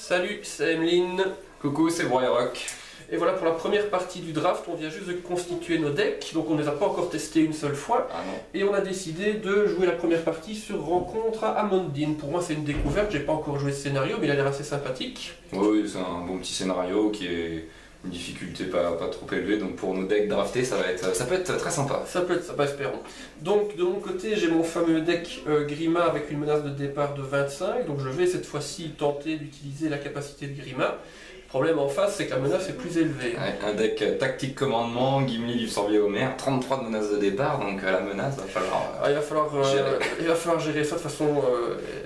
Salut, c'est Emeline. Coucou, c'est Rock. Et voilà pour la première partie du draft, on vient juste de constituer nos decks, donc on ne les a pas encore testés une seule fois. Ah non. Et on a décidé de jouer la première partie sur Rencontre à Amundine. Pour moi c'est une découverte, j'ai pas encore joué ce scénario, mais il a l'air assez sympathique. Oui, c'est un bon petit scénario qui est une difficulté pas trop élevée, donc pour nos decks draftés, ça peut être très sympa. Ça peut être sympa, espérons. Donc de mon côté, j'ai mon fameux deck Grima avec une menace de départ de 25, donc je vais cette fois-ci tenter d'utiliser la capacité de Grima. Le problème en face, c'est que la menace est plus élevée. Ouais, un deck tactique commandement, Gimli, Vif-Sorbier, Homer, 33 de menaces de départ, donc la menace va falloir... il va falloir gérer ça de façon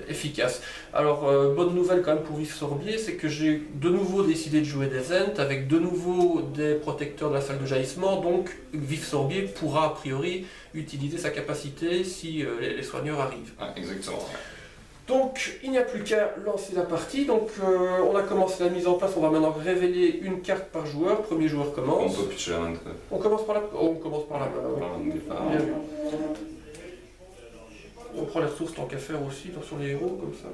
efficace. Alors, bonne nouvelle quand même pour Vif-Sorbier, c'est que j'ai de nouveau décidé de jouer des Ents avec de nouveau des protecteurs de la salle de jaillissement, donc Vif-Sorbier pourra a priori utiliser sa capacité si les soigneurs arrivent. Ouais, exactement. Donc, il n'y a plus qu'à lancer la partie. Donc, on a commencé la mise en place. On va maintenant révéler une carte par joueur. Premier joueur commence. On peut pitcher la main de... On commence par la main. Oui. Par la main de départ. Bien vu. On prend les ressources tant qu'à faire aussi sur les héros, comme ça.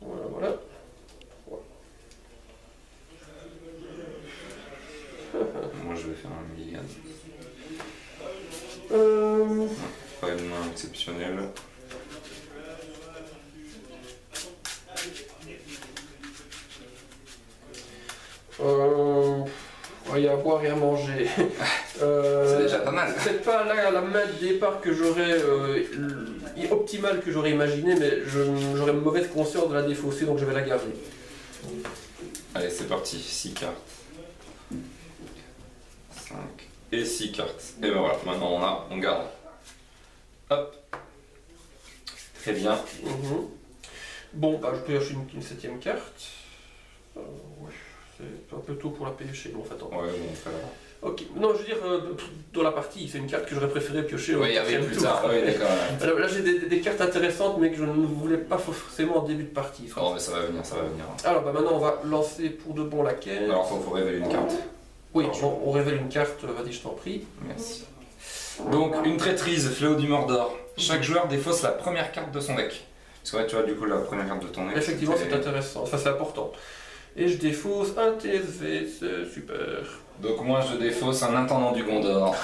Voilà. Moi je vais faire un mulligan. Pas une main exceptionnelle. Il y a à boire et à manger. C'est déjà pas mal. C'est pas là la main de départ que j'aurais optimale que j'aurais imaginé, mais j'aurais une mauvaise conscience de la défausser, donc je vais la garder. Allez, c'est parti, 6 cartes. 5 et 6 cartes. Et ben voilà, maintenant on garde. Hop. Très bien. Bon, bah, je peux acheter une 7ème carte. Ouais, c'est un peu tôt pour la piocher, mais en fait, attends. Ouais, bon, on fait là. Ok, non, je veux dire, dans la partie, c'est une carte que j'aurais préféré piocher au Oui, il y avait 4e plus tour. tard. Oui, d'accord. Alors, là, j'ai des cartes intéressantes, mais que je ne voulais pas forcément en début de partie. Oh, mais ça va venir, ça va venir. Alors, bah, maintenant, on va lancer pour de bon laquelle. Alors, faut révéler une carte. Oui, on révèle une carte, vas-y, je t'en prie. Merci. Donc, une traîtrise, Fléau du Mordor. Chaque joueur défausse la première carte de son deck. Parce que ouais, tu vois, du coup, la première carte de ton deck. Effectivement, c'est intéressant, ça c'est important. Et je défausse un TSV, c'est super. Donc moi je défausse un intendant du Gondor.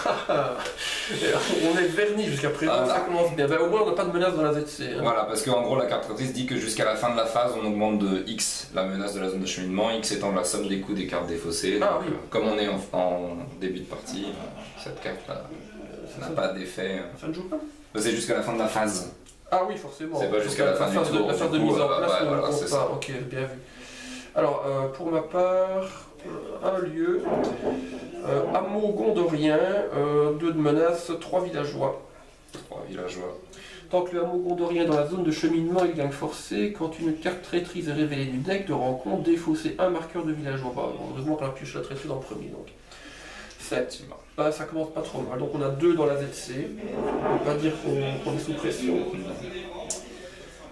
On est verni jusqu'à présent, Voilà. ça commence bien. Ben, au moins on n'a pas de menace dans la ZC. Hein. Voilà, parce qu'en gros la carte traîtrise dit que jusqu'à la fin de la phase on augmente de X la menace de la zone de cheminement, X étant la somme des coûts des cartes défaussées. Ah, Donc, oui. comme on est en début de partie, cette carte là n'a pas d'effet. Ça ne joue pas. C'est jusqu'à la fin de la phase. Ah oui, forcément. C'est pas jusqu'à la fin du tour, La phase de du coup, mise en place, ouais, on ne voilà, compte c'est pas. ça. Ok, bien vu. Alors, pour ma part, un lieu, hameau gondorien, 2 de menace, 3 villageois. 3 villageois. Tant que le hameau gondorien est dans la zone de cheminement, il gagne forcé. Quand une carte traîtrise est révélée du deck de rencontre, défausser un marqueur de villageois. Bah, heureusement qu'on a pioché la traîtrise en premier. Donc. 7. Bah, ça commence pas trop mal. Donc on a 2 dans la ZC. On peut pas dire qu'on est sous pression.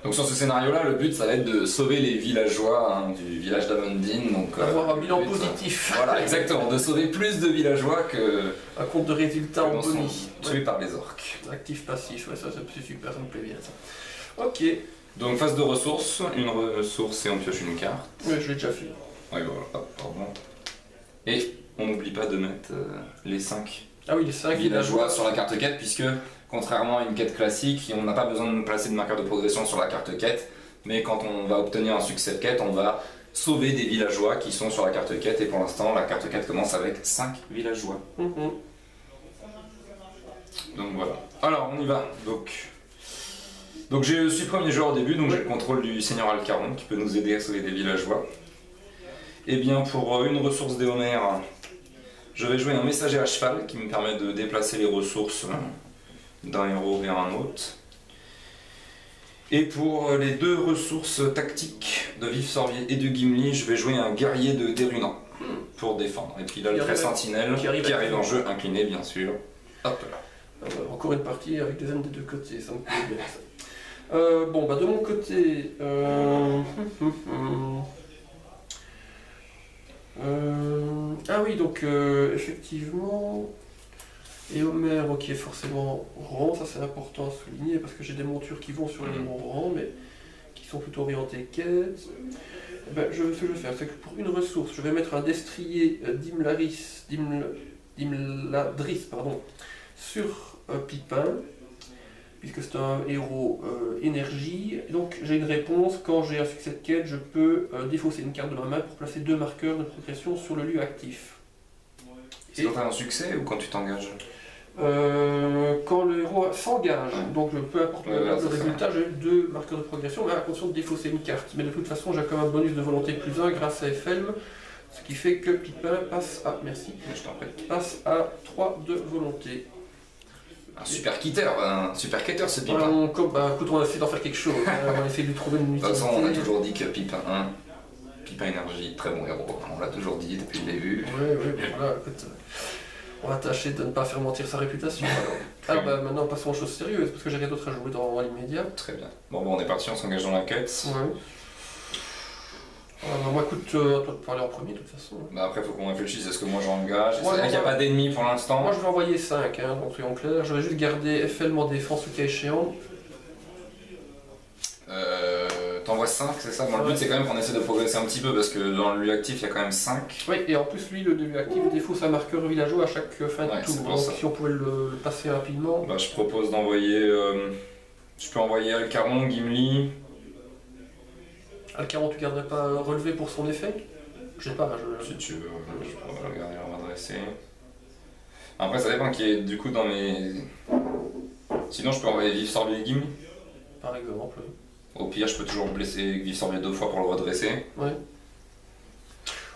Donc sur ce scénario-là, le but ça va être de sauver les villageois du village d'Amundine. Donc avoir un bilan le but, positif. Voilà, exactement, de sauver plus de villageois que Un compte de résultats en sont boni. tués par les orques. Actif passif, ouais, ça c'est super, ça me plaît bien ça. Ok, Donc phase de ressources, une ressource et on pioche une carte. ouais, je l'ai déjà fait. Oui, voilà, hop, pardon. Et on n'oublie pas de mettre les 5 Ah oui, les 5 villageois sur la carte quête, puisque contrairement à une quête classique, on n'a pas besoin de placer de marqueur de progression sur la carte quête, mais quand on va obtenir un succès de quête, on va sauver des villageois qui sont sur la carte quête, et pour l'instant la carte quête commence avec 5 villageois. Donc voilà. Alors on y va. Donc je suis premier joueur au début, donc j'ai le contrôle du Seigneur Alcaron qui peut nous aider à sauver des villageois. Et bien pour une ressource des Homères, je vais jouer un messager à cheval qui me permet de déplacer les ressources d'un héros vers un autre. Et pour les 2 ressources tactiques de Vif-Sorbier et de Gimli, je vais jouer un guerrier de Dérunan pour défendre. Et puis là, le trait sentinelle qui arrive en jeu, incliné bien sûr. Hop là. Encore une partie avec des aimes des deux côtés, ça me plaît bien ça. Bon, bah de mon côté... Ah oui, donc effectivement... Et Homer, ok, forcément rang, ça c'est important à souligner parce que j'ai des montures qui vont sur les héros rangs, mais qui sont plutôt orientées quête. Ben, ce que je vais faire, c'est que pour une ressource, je vais mettre un destrier Dimladris, pardon, sur Pipin, puisque c'est un héros énergie. Donc j'ai une réponse, quand j'ai un succès de quête, je peux défausser une carte de ma main pour placer 2 marqueurs de progression sur le lieu actif. C'est quand tu as un succès ou quand tu t'engages? Quand le héros s'engage, donc peu importe le résultat, j'ai 2 marqueurs de progression, mais à condition de défausser une carte. Mais de toute façon, j'ai quand même un bonus de volonté +1 grâce à FLM, ce qui fait que Pipin passe à, passe à 3 de volonté. Un super quitter ce Pipin. Écoute, on a essayé d'en faire quelque chose, on a essayé de lui trouver une utilité. De toute façon, on a toujours dit que Pipin Énergie, très bon héros, on l'a toujours dit depuis le début. Oui, voilà, écoute, on va tâcher de ne pas faire mentir sa réputation. Alors maintenant, passons aux choses sérieuses, parce que j'ai rien d'autre à jouer dans l'immédiat. Très bien. Bon, on est parti, on s'engage dans la quête. Ouais. Moi, écoute, à toi de parler en premier, de toute façon. Bah après, il faut qu'on réfléchisse, est-ce que moi j'engage? C'est vrai qu'il n'y a pas d'ennemis pour l'instant. Moi, je vais envoyer 5, hein, donc soyons clairs. Je vais juste garder FL en défense au cas échéant. T'envoies 5, c'est ça? Bon, le but, c'est quand même qu'on essaie de progresser un petit peu, parce que dans le lieu actif, il y a quand même 5. Oui, et en plus, lui, le lieu actif défausse un marqueur villageois à chaque fin de tour. Donc, si on pouvait le passer rapidement. Bah, je propose d'envoyer. Je peux envoyer Alcaron, Gimli. Alcaron, tu garderais pas relevé pour son effet? Je sais pas, si tu veux, je pourrais le garder à m'adresser. Après, ça dépend qui est du coup dans mes. Sinon, je peux envoyer Vif Sorbier et Gimli. Par exemple. Au pire, je peux toujours blesser Vif Sorbier 2 fois pour le redresser. Ouais.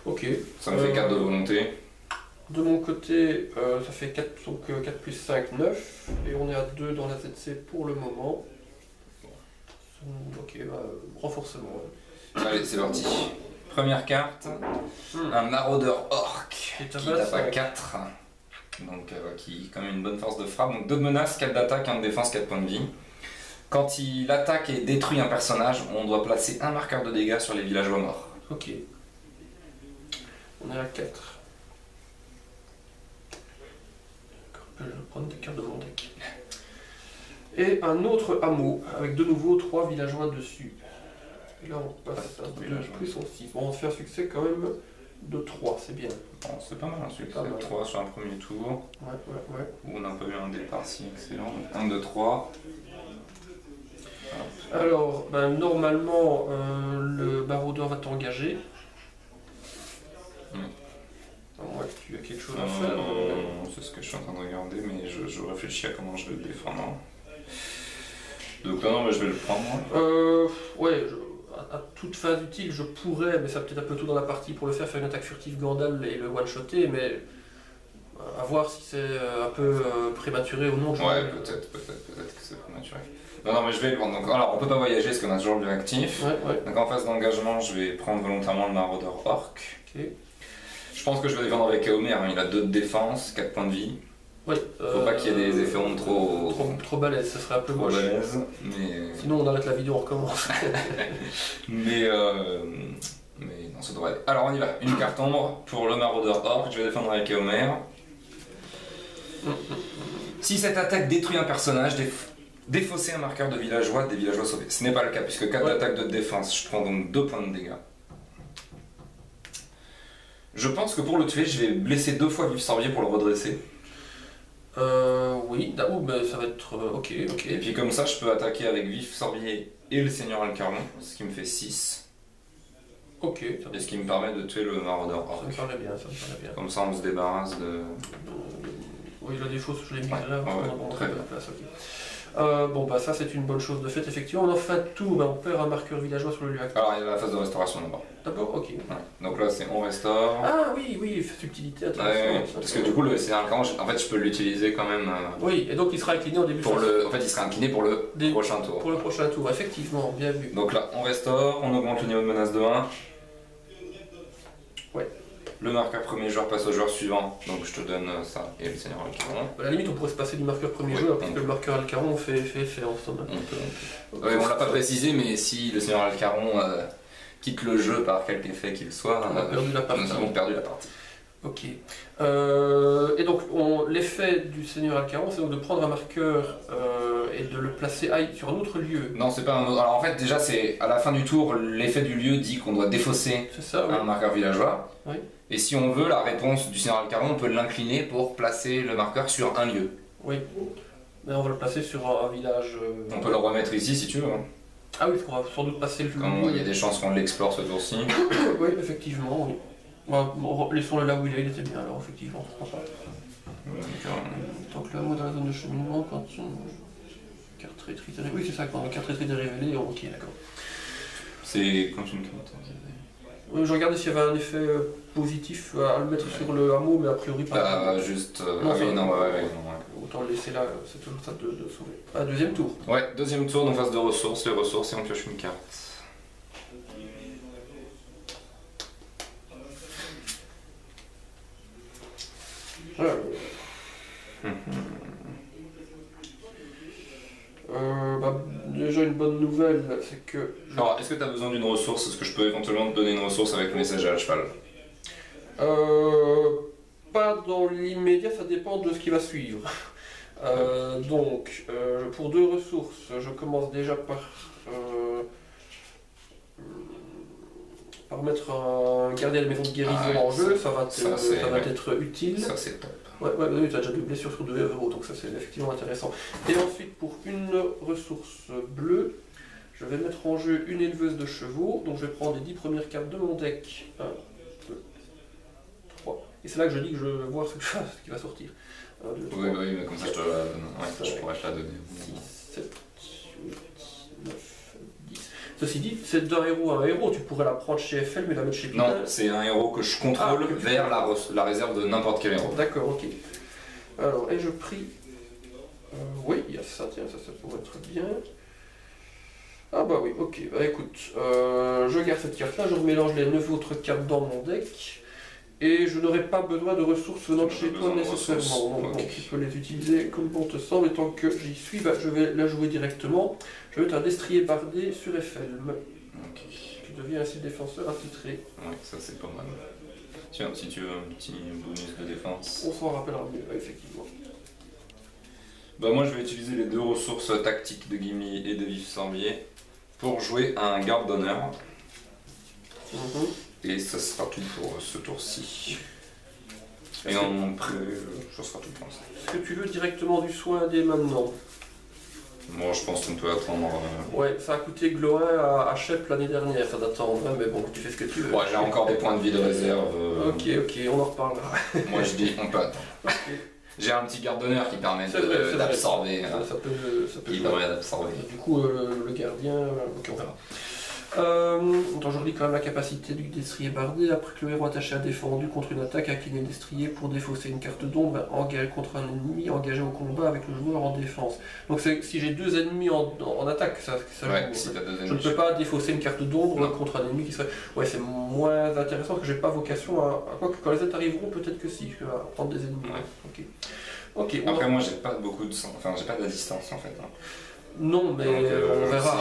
Ok. Ça me fait 4 de volonté. De mon côté, ça fait 4, donc 4 plus 5, 9. Et on est à 2 dans la ZC pour le moment. Ok, renforcement. Allez, c'est parti. Première carte, un maraudeur orc qui tape à 4. Donc qui a quand même une bonne force de frappe. Donc 2 de menace, 4 d'attaque, 1 de défense, 4 points de vie. Quand il attaque et détruit un personnage, on doit placer un marqueur de dégâts sur les villageois morts. Ok. On est à 4. Je vais prendre des cartes de mon deck. Et un autre hameau, avec de nouveau 3 villageois dessus. Et là on passe à 2 plus 6. Bon, on fait un succès quand même de 3, c'est bien. Bon, c'est pas mal un succès de 3 sur un premier tour. Ouais. Où on n'a pas eu un départ si excellent. 1, 2, 3. Alors, normalement, le maraudeur va t'engager. À moins que tu aies quelque chose à faire. C'est ce que je suis en train de regarder, mais je réfléchis à comment je vais le défendre. Donc là, non, mais je vais le prendre. Ouais, à toute phase utile, je pourrais, mais ça peut-être un peu tôt dans la partie pour le faire une attaque furtive Gandalf et le one-shotter, mais à voir si c'est un peu prématuré ou non. Ouais, peut-être que c'est prématuré. Non, mais je vais le prendre. Donc, alors, on peut pas voyager parce qu'on a toujours le lieu actif. Ouais. Donc en phase d'engagement, je vais prendre volontairement le maraudeur orc. Ok. Je pense que je vais défendre avec Éomer, hein. Il a 2 de défense, 4 points de vie. Ouais, faut pas qu'il y ait des effets ondes trop balèze, ça serait un peu moche. Balèze, mais... Sinon on arrête la vidéo, on recommence. mais non, ça devrait aller. Alors on y va, une carte ombre pour le maraudeur orc, je vais défendre avec Éomer. Si cette attaque détruit un personnage, défausser un marqueur de villageois, des villageois sauvés. Ce n'est pas le cas, puisque 4 d'attaque de défense, je prends donc 2 points de dégâts. Je pense que pour le tuer, je vais blesser 2 fois Vif Sorbier pour le redresser. Oui, ça va être... ok. Et puis comme ça, je peux attaquer avec Vif Sorbier et le Seigneur Alcaron, ce qui me fait 6. Ok. Et ce qui me permet de tuer le maraudeur orc. Ça me paraît bien. Comme ça, on se débarrasse de... Oui, la défausse, je l'ai mis là, très bien. Place, ok. Ça c'est une bonne chose de fait, effectivement. En fin de tour, on perd un marqueur villageois sur le lieu actif. Alors il y a la phase de restauration d'abord. D'abord, ok. Ouais. Donc là c'est on restaure. Ah oui, subtilité, intéressant. Parce que du coup le Seigneur Alcaron, en fait je peux l'utiliser quand même. Oui, et donc il sera incliné au début de En fait il sera incliné pour le prochain tour. Pour le prochain tour, effectivement, bien vu. Donc là on restaure, on augmente le niveau de menace de 1. Ouais. Le marqueur premier joueur passe au joueur suivant, donc je te donne ça et le Seigneur Alcaron. À la limite, on pourrait se passer du marqueur premier joueur, puisque le marqueur Alcaron fait effet en somme. On l'a pas précisé, mais si le Seigneur Alcaron quitte le jeu par quelque effet qu'il soit, nous avons perdu la partie. Ok. Et donc, l'effet du Seigneur Alcaron, c'est donc de prendre un marqueur et de le placer sur un autre lieu. Non, c'est pas un autre. Alors en fait, déjà, c'est à la fin du tour, l'effet du lieu dit qu'on doit défausser C'est ça, oui. un marqueur villageois. Oui. Et si on veut la réponse du Seigneur Alcaron, on peut l'incliner pour placer le marqueur sur un lieu. Oui. Mais on va le placer sur un village. On peut le remettre ici si tu veux. Hein. Ah oui, parce qu'on va sans doute passer le Comme il y a des chances qu'on l'explore ce tour-ci. Oui, effectivement, oui. Bon, laissons-le là où il était bien, alors effectivement, pourquoi pas. Tant que le hameau dans la zone de cheminement, quand une carte rétrise. Oui, c'est ça, quand la carte rétrise est révélée, ok, d'accord. C'est quand une carte. Je regardais s'il y avait un effet positif à le mettre sur le hameau, mais a priori pas. Juste. Non, ah oui, non, ouais. Autant le laisser là, c'est toujours ça de sauver. Ah, deuxième tour. Ouais, deuxième tour, donc phase de ressources, les ressources et on pioche une carte. Voilà. Déjà une bonne nouvelle, c'est que... Alors, est-ce que tu as besoin d'une ressource? Est-ce que je peux éventuellement te donner une ressource avec le messager à cheval? Pas dans l'immédiat, ça dépend de ce qui va suivre. Donc, pour 2 ressources, je commence déjà par mettre un gardien de maison de guérison en jeu, ça va être utile. Ça c'est top. Ouais, oui, tu as déjà 2 blessures sur 2 héros, donc ça c'est effectivement intéressant. Et ensuite, pour une ressource bleue, je vais mettre en jeu une éleveuse de chevaux, donc je vais prendre les 10 premières cartes de mon deck. 1, 2, 3. Et c'est là que je dis que je vais voir ce qui va sortir. 1, 2, 3, oui, mais comme ça je te la donne. Ouais, je pourrais te la donner. 6, 7, 8, 9, 10. Ceci dit, c'est d'un héros à un héros, tu pourrais la prendre chez FL mais la mettre chez Pina. Non, c'est un héros que je contrôle vers la réserve de n'importe quel héros. D'accord, ok. Alors, et je prie. Oui, il y a ça, tiens, ça pourrait être bien. Ah bah oui, ok, bah écoute, je garde cette carte-là, je remélange les 9 autres cartes dans mon deck. Et je n'aurai pas besoin de ressources venant de chez toi nécessairement. Donc tu peux les utiliser comme bon te semble. Et tant que j'y suis, je vais la jouer directement. Je vais être un destrier bardé sur Effelm. Tu deviens ainsi défenseur attitré. Oui, ça c'est pas mal. Tiens, si tu veux un petit bonus de défense. On s'en rappellera mieux, effectivement. Bah moi je vais utiliser les 2 ressources tactiques de Gimli et de Vif-Sorbier pour jouer un garde d'honneur. Et ça sera tout pour ce tour-ci. Et en pré, ça sera tout pour l'instant. Est-ce que tu veux directement du soin dès maintenant? Moi je pense qu'on peut attendre. Ouais, ça a coûté Gloin à Shep l'année dernière, ça d'attendre, mais bon, tu fais ce que tu veux. Ouais, j'ai encore des points de vie de réserve. Ok, on en reparlera. Moi je dis on peut attendre. Okay. J'ai un petit garde d'honneur qui permet d'absorber. Ça peut permet d'absorber. Du coup, le gardien, ok, on verra. Attends, je relis quand même la capacité du destrier bardé. Après que le héros attaché a défendu contre une attaque, incliné le destrier pour défausser une carte d'ombre engagée contre un ennemi engagé au combat avec le joueur en défense. Donc si j'ai 2 ennemis en attaque, ça ouais, joue. Si t'as 2 ennemis, je ne peux pas défausser une carte d'ombre contre un ennemi qui serait... Ouais, c'est moins intéressant parce que j'ai pas vocation à quoi que quand les aides arriveront, peut-être que si, je vais prendre des ennemis. Ouais. Ok. Après moi j'ai pas beaucoup de... Enfin j'ai pas de distance en fait. Hein. Non, mais donc, on verra.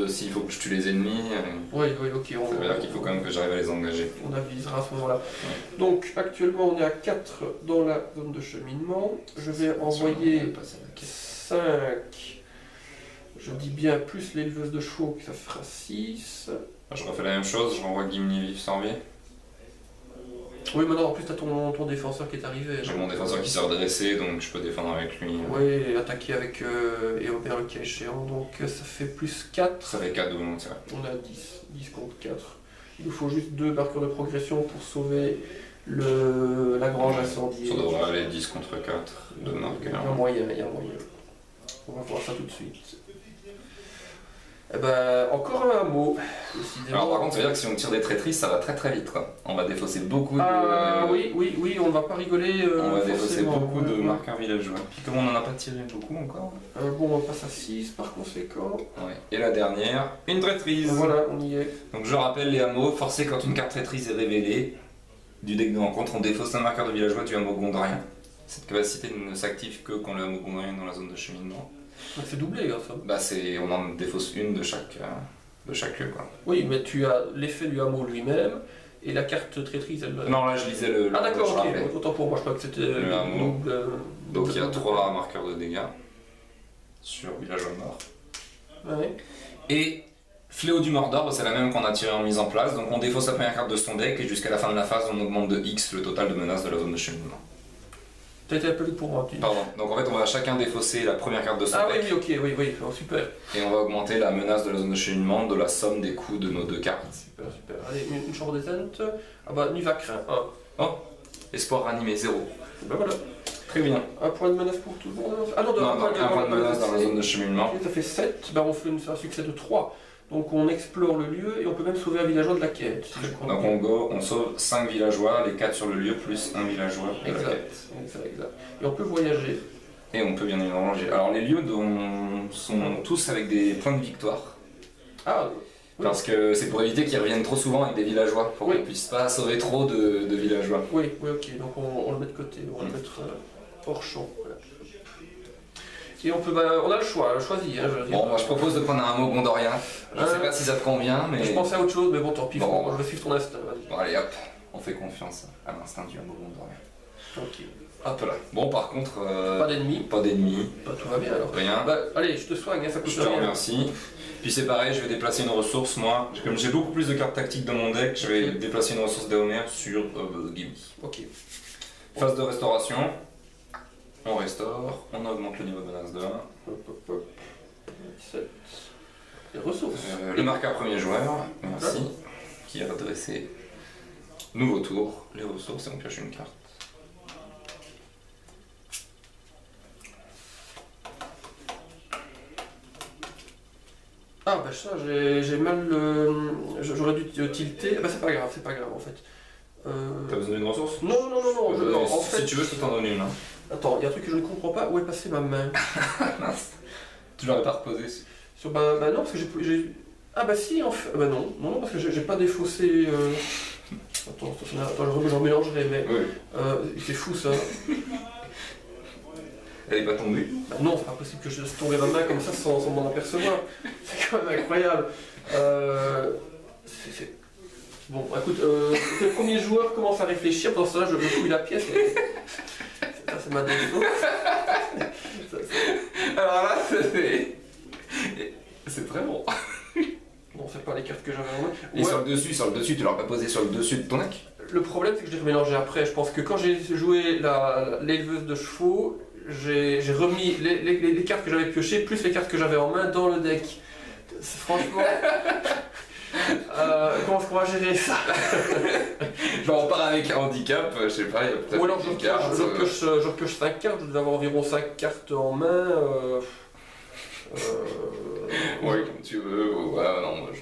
S'il faut que je tue les ennemis, oui, ok. Ça veut dire qu'il faut quand même que j'arrive à les engager. On avisera à ce moment-là. Ouais. Donc actuellement on est à 4 dans la zone de cheminement. Je vais envoyer 5, je dis bien plus l'éleveuse de chevaux, que ça fera 6. Je refais la même chose, je renvoie Gimli Vif-Sorbier. Oui, maintenant en plus tu as ton défenseur qui est arrivé. J'ai mon défenseur qui s'est redressé, donc je peux défendre avec lui. Oui, et attaquer avec Éobert le cas échéant, donc ça fait plus 4. Ça fait 4 donc c'est vrai. On a 10 contre 4. Il nous faut juste 2 marqueurs de progression pour sauver la grange incendiée. Ça devrait aller 10 contre 4, 2 marqueurs. Il y a moyen. On va voir ça tout de suite. Eh ben, encore un mot. Alors par contre, ça veut dire que si on tire des traîtrises, ça va très très vite quoi. On va défausser beaucoup de... Oui, on va pas rigoler. On va défausser beaucoup de marqueurs villageois. Puis comme on n'en a pas tiré beaucoup encore... bon, on passe à 6 par conséquent. Ouais. Et la dernière, une traîtrise. Voilà, on y est. Donc je rappelle les hameaux, forcé quand une carte traîtrise est révélée du deck de rencontre, on défausse un marqueur de villageois du hameau gondrien. Cette capacité ne s'active que quand le hameau gondrien est dans la zone de cheminement. C'est doublé, ça. Bah on en défausse une de chaque lieu quoi. Oui, mais tu as l'effet du hameau lui-même, Et la carte traîtrise, elle... Non, là je lisais le. Ah d'accord, je ok, rappelle. autant pour moi, je crois que c'était Le hameau. double. Donc il y a double. 3 marqueurs de dégâts sur Villageois mort. Ouais. Et Fléau du Mordor, c'est la même qu'on a tiré en mise en place. Donc on défausse la première carte de son deck et jusqu'à la fin de la phase, on augmente de X le total de menaces de la zone de cheminement. T'as été un peu vite pour moi, tu dis. Pardon. Donc en fait, on va chacun défausser la première carte de son Ah oui, deck. oui, ok, oui, oh, super. Et on va augmenter la menace de la zone de cheminement de la somme des coûts de nos 2 cartes. Super, super. Allez, une chambre détente. Ah bah, Nuvacre, 1. Oh, espoir animé 0. Ben voilà. Très bien. Un point de menace pour tout le monde. Ah non, Non, un point de menace dans la zone de cheminement. Ok, ça fait 7. Ben, on fait un succès de 3. Donc on explore le lieu et on peut même sauver un villageois de la quête. si je comprends Donc bien. on sauve 5 villageois, les 4 sur le lieu, plus 1 villageois de la Exact, quête. exact. Et on peut voyager. Et on peut bien évidemment ranger. Alors les lieux sont tous avec des points de victoire. Ah, oui. Parce que c'est pour éviter qu'ils reviennent trop souvent avec des villageois, pour Oui. qu'on puisse pas sauver trop de villageois. Oui, oui, ok. Donc on le met de côté. On va le mettre hors champ. Voilà. Et on peut, on a le choix, choisi. Hein, je veux dire. Bon, moi je propose de prendre un mot gondorien. Je sais Euh, pas si ça te convient, mais... Je pensais à autre chose, mais bon, tant pis. Bon. Je vais suivre ton instinct. Vas-y. Bon allez hop, on fait confiance à l'instinct du mot gondorien. Ok. Hop là. Bon par contre, Pas d'ennemis. pas d'ennemis, Bah, tout va bien alors. rien. Bah, allez, je te soigne, hein, ça coûte Je te rien. remercie. Puis c'est pareil, je vais déplacer une ressource, moi. Comme j'ai beaucoup plus de cartes tactiques dans mon deck, je vais déplacer une ressource d'Éomer sur Gimme. Ok. Phase de restauration. On restaure, on augmente le niveau de menace de 1. Hop, hop, hop. 7. Les ressources. Le marqueur premier joueur, merci, qui a redressé. Nouveau tour, les ressources et on pioche une carte. Ah bah ça, j'ai mal... J'aurais dû tilter. Bah c'est pas grave en fait. T'as besoin d'une ressource Non, non, non, non, non, en Si fait... tu veux, je peux t'en donner une. Hein. Attends, il y a un truc que je ne comprends pas. Où est passée ma main? Mince. Tu l'aurais pas reposé. Sur, bah non, parce que j'ai... Ah bah si, en fait... Bah non, non, non, parce que j'ai pas défaussé... Attends, je remélangerai, mais... Oui. C'est fou ça. Elle est pas tombée. Bah non, c'est pas possible que je laisse tomber ma main comme ça sans m'en apercevoir. C'est quand même incroyable. Bon, écoute, le premier joueur commence à réfléchir, pendant ce temps-là, je fouille la pièce. Ça, c'est ma défaut. Alors là, c'est très bon. Non, c'est pas les cartes que j'avais en main. Et Ouais, sur le dessus, tu l'aurais pas posé sur le dessus de ton deck? le problème, c'est que je l'ai remélangé après. Je pense que quand j'ai joué l'éleveuse de chevaux, j'ai remis les cartes que j'avais piochées, plus les cartes que j'avais en main dans le deck. Franchement... comment est-ce qu'on va gérer ça? Genre on part avec un handicap, je sais pas, il y a peut-être Ou alors une carte. je repioche 5 cartes, je devais avoir environ 5 cartes en main. Ouais, comme tu veux, ouais, non, moi je...